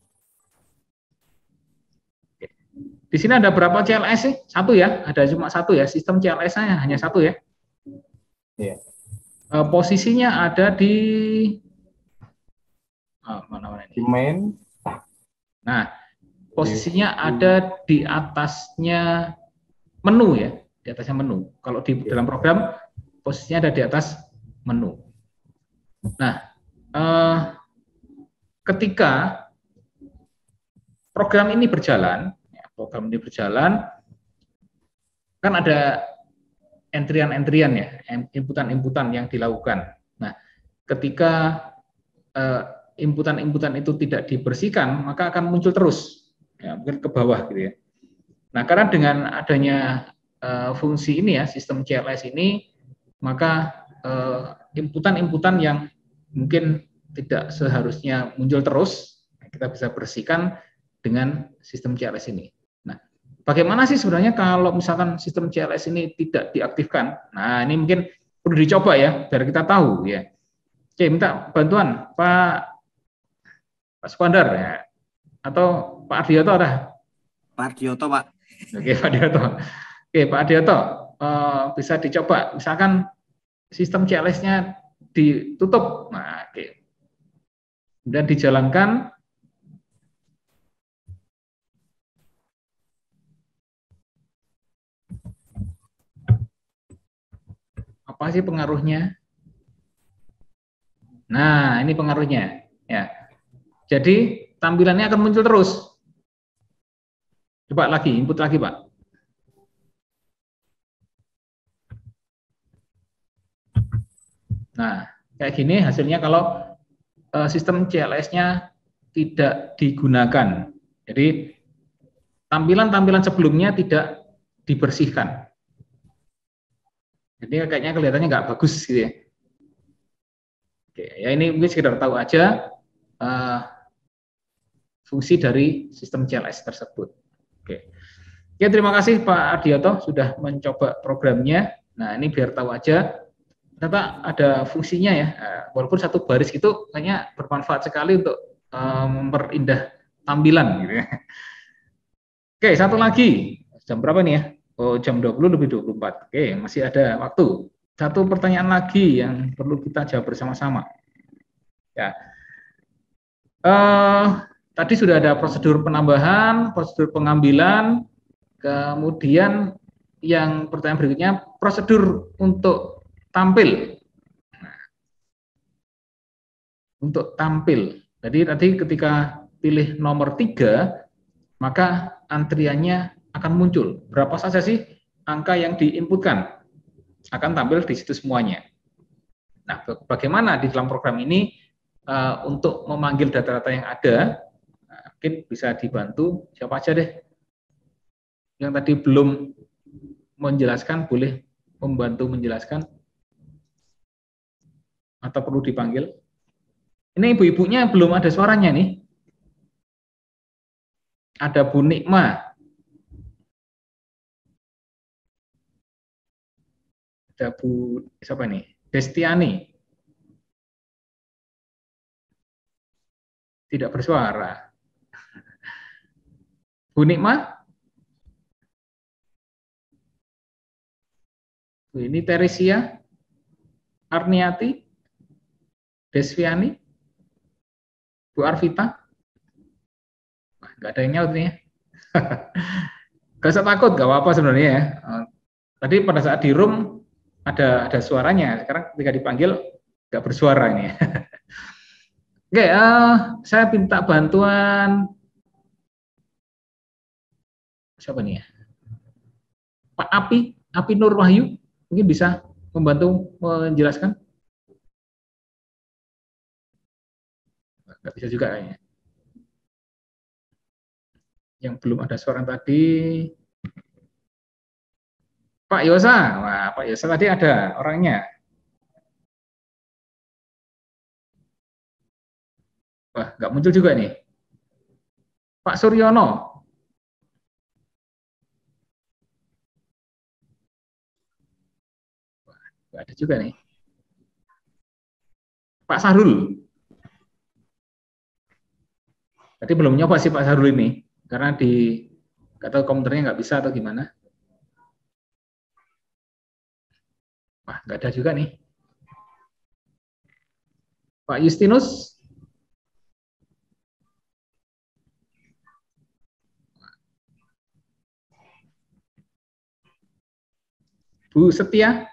Di sini ada berapa CLS sih? 1 ya? Ada cuma 1 ya? Sistem CLS-nya hanya 1 ya? Iya. Posisinya ada di mana ini? Di main. Nah, posisinya ada di atasnya menu ya, di atasnya menu. Kalau di dalam program posisinya ada di atas menu. Nah, ketika program ini berjalan, kan ada entrian-entrian ya, inputan-inputan yang dilakukan. Nah, ketika inputan-inputan itu tidak dibersihkan, maka akan muncul terus, ya, mungkin ke bawah gitu ya. Nah, karena dengan adanya fungsi ini ya, sistem CLS ini, maka inputan-inputan yang mungkin tidak seharusnya muncul terus, kita bisa bersihkan dengan sistem CLS ini. Nah, bagaimana sih sebenarnya kalau misalkan sistem CLS ini tidak diaktifkan? Nah, ini mungkin perlu dicoba ya, biar kita tahu ya. Oke, minta bantuan Pak Sukandar ya, atau Pak Ardioto ada? Pak Ardioto, Pak. Oke, Pak Ardioto. Oke, Pak Ardioto, bisa dicoba. Misalkan sistem CLS-nya ditutup, nah, oke, dan dijalankan. Apa sih pengaruhnya? Nah, ini pengaruhnya. Ya. Jadi tampilannya akan muncul terus. Coba lagi, input lagi, Pak. Nah, kayak gini hasilnya kalau sistem CLS-nya tidak digunakan. Jadi tampilan-tampilan sebelumnya tidak dibersihkan. Jadi kayaknya kelihatannya nggak bagus gitu ya. Oke, ya ini mungkin sekedar tahu aja fungsi dari sistem CLS tersebut. Oke. Ya, terima kasih Pak Ardioto sudah mencoba programnya. Nah, ini biar tahu aja ternyata ada fungsinya ya. Walaupun satu baris itu kayaknya bermanfaat sekali untuk memperindah tampilan gitu ya. Oke, satu lagi. Jam berapa nih ya? Oh, jam 20 lebih 24. Oke, masih ada waktu. Satu pertanyaan lagi yang perlu kita jawab bersama-sama. Ya. Tadi sudah ada prosedur penambahan, prosedur pengambilan, kemudian yang pertanyaan berikutnya prosedur untuk tampil. Nah, untuk tampil. Jadi tadi ketika pilih nomor 3, maka antriannya akan muncul. Berapa saja sih angka yang diinputkan? Akan tampil di situ semuanya. Nah, bagaimana di dalam program ini untuk memanggil data-data yang ada? Mungkin bisa dibantu siapa aja deh yang tadi belum menjelaskan, boleh membantu menjelaskan atau perlu dipanggil. Ini ibu-ibunya belum ada suaranya nih. Ada Bu Nikma, ada Bu siapa nih? Destiani. Tidak bersuara. Bu Nikma? Ini Teresia, Arniati, Desviani, Bu Arvita. Nggak ada yang nyaut nih ya. Gak usah takut, gak apa-apa sebenarnya ya. Tadi pada saat di room ada suaranya, sekarang ketika dipanggil nggak bersuara ini. Oke, saya minta bantuan siapa nih ya? Pak Api Nur Wahyu, mungkin bisa membantu menjelaskan? Nggak bisa juga kayaknya. Yang belum ada suara tadi, Pak Yosa. Wah, Pak Yosa tadi ada orangnya. Wah, nggak muncul juga nih. Pak Suryono. Wah, nggak ada juga nih. Pak Sahrul. Tadi belum nyoba sih Pak Sahrul ini, karena nggak tahu komputernya nggak bisa atau gimana. Wah, nggak ada juga nih. Pak Justinus. Bu Setia.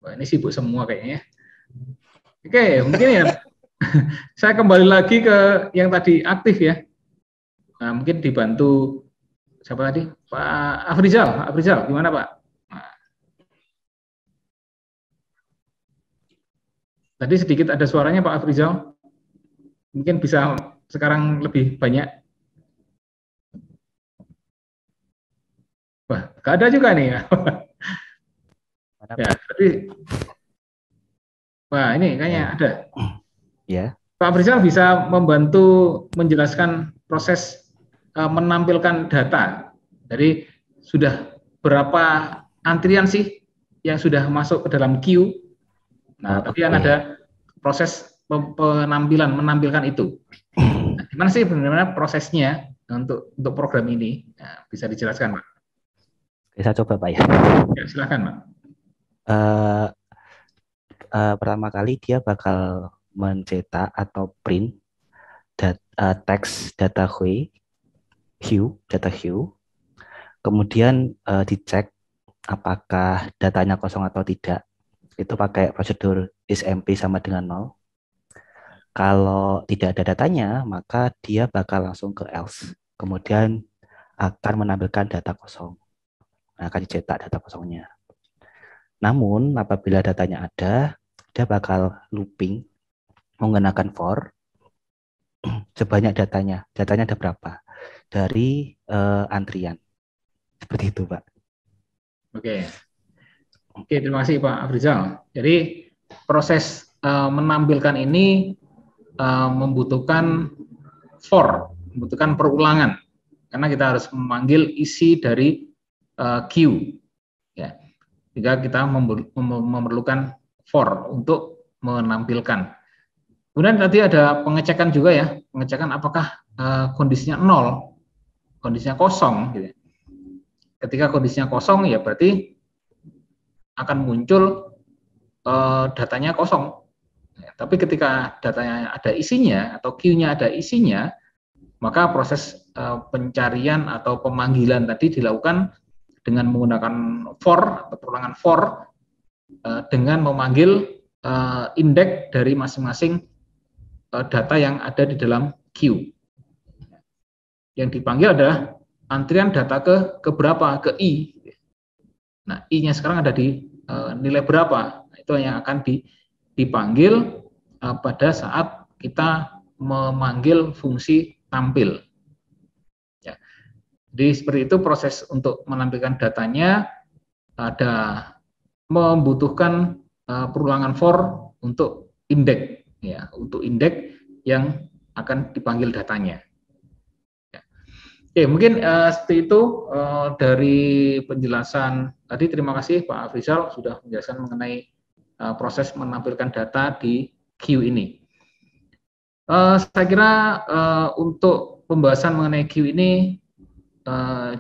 Wah, ini sibuk semua kayaknya. Oke, mungkin ya saya kembali lagi ke yang tadi aktif ya. Nah, mungkin dibantu siapa tadi? Pak Afrizal. Pak Afrizal, gimana Pak? Nah, tadi sedikit ada suaranya Pak Afrizal. Mungkin bisa sekarang lebih banyak. Wah, nggak ada juga nih ya. Ya, tapi wah ini kayaknya ada. Ya. Pak Afrizal bisa membantu menjelaskan proses menampilkan data. Jadi sudah berapa antrian sih yang sudah masuk ke dalam queue. Nah, tapi kan ada proses penampilan menampilkan itu. Nah, gimana sih benar-benar prosesnya untuk program ini? Nah, bisa dijelaskan, Pak? Saya coba Pak ya. Ya, silakan, Pak. Pertama kali dia bakal mencetak atau print teks data hue, kemudian dicek apakah datanya kosong atau tidak. Itu pakai prosedur isMP sama dengan 0. Kalau tidak ada datanya, maka dia bakal langsung ke else. Kemudian akan menampilkan data kosong. Nah, akan dicetak data kosongnya. Namun, apabila datanya ada, dia bakal looping menggunakan for sebanyak datanya. Datanya ada berapa? Dari antrian. Seperti itu, Pak. Oke, terima kasih Pak Afrizal. Jadi proses menampilkan ini membutuhkan membutuhkan perulangan karena kita harus memanggil isi dari queue. Ya, jika kita memerlukan for untuk menampilkan. Kemudian tadi ada pengecekan juga ya, pengecekan apakah kondisinya 0, kondisinya kosong. Gitu. Ketika kondisinya kosong ya berarti akan muncul datanya kosong. Ya, tapi ketika datanya ada isinya atau queue-nya ada isinya, maka proses pencarian atau pemanggilan tadi dilakukan dengan menggunakan for atau perulangan for dengan memanggil indeks dari masing-masing data yang ada di dalam queue. Yang dipanggil adalah antrian data ke berapa? Ke I. Nah, I-nya sekarang ada di nilai berapa? Nah, itu yang akan dipanggil pada saat kita memanggil fungsi tampil. Ya. Jadi seperti itu proses untuk menampilkan datanya, ada membutuhkan perulangan for untuk indeks, ya, untuk indeks yang akan dipanggil datanya. Oke, mungkin seperti itu dari penjelasan tadi. Terima kasih Pak Afrizal sudah menjelaskan mengenai proses menampilkan data di queue ini. Saya kira untuk pembahasan mengenai queue ini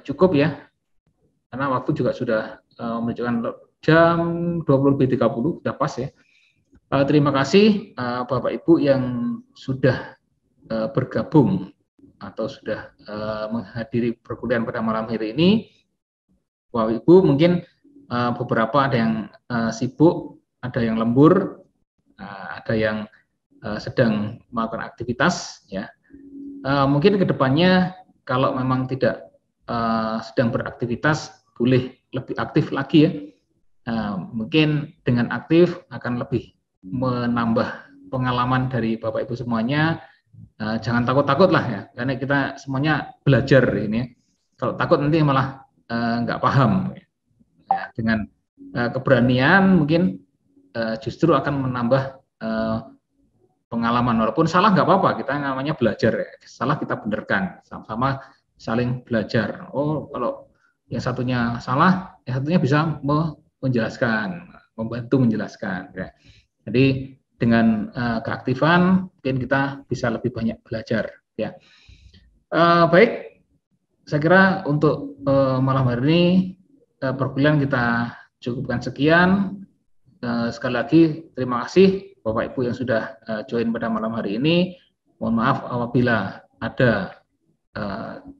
cukup ya, karena waktu juga sudah menunjukkan jam 20.30, sudah pas ya. Terima kasih Bapak Ibu yang sudah bergabung atau sudah menghadiri perkuliahan pada malam hari ini. Bapak Ibu mungkin beberapa ada yang sibuk, ada yang lembur, ada yang sedang melakukan aktivitas. Ya, mungkin kedepannya kalau memang tidak sedang beraktivitas, boleh lebih aktif lagi ya. Mungkin dengan aktif akan lebih menambah pengalaman dari Bapak Ibu semuanya. Jangan takut-takut lah ya, karena kita semuanya belajar ini. Kalau takut nanti malah nggak paham. Ya, dengan keberanian mungkin justru akan menambah pengalaman. Walaupun salah nggak apa-apa, kita namanya belajar ya. Salah kita benarkan, sama-sama saling belajar. Oh, kalau yang satunya salah, yang satunya bisa menjelaskan, membantu menjelaskan. Ya. Jadi dengan keaktifan mungkin kita bisa lebih banyak belajar ya. Baik, saya kira untuk malam hari ini perkuliahan kita cukupkan sekian. Sekali lagi terima kasih Bapak Ibu yang sudah join pada malam hari ini. Mohon maaf apabila ada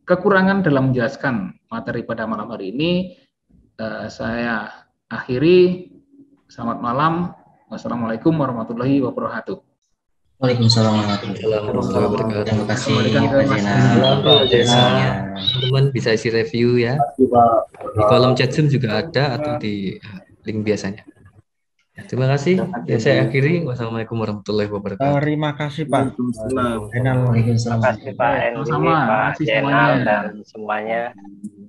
kekurangan dalam menjelaskan materi pada malam hari ini saya akhiri. Selamat malam. Wassalamualaikum warahmatullahi wabarakatuh. Waalaikumsalam warahmatullahi wabarakatuh. Terima kasih Pak Zena. Teman-teman bisa isi review ya. Di kolom chat Zoom juga ada atau di link biasanya. Ya, terima kasih. Ya, saya akhiri. Wassalamualaikum warahmatullahi wabarakatuh. Terima kasih Pak. Waalaikumsalam. Terima kasih Pak Endi, Pak Jenal dan semuanya.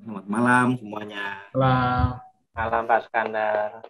Selamat malam semuanya. Selamat malam Pak Skandar.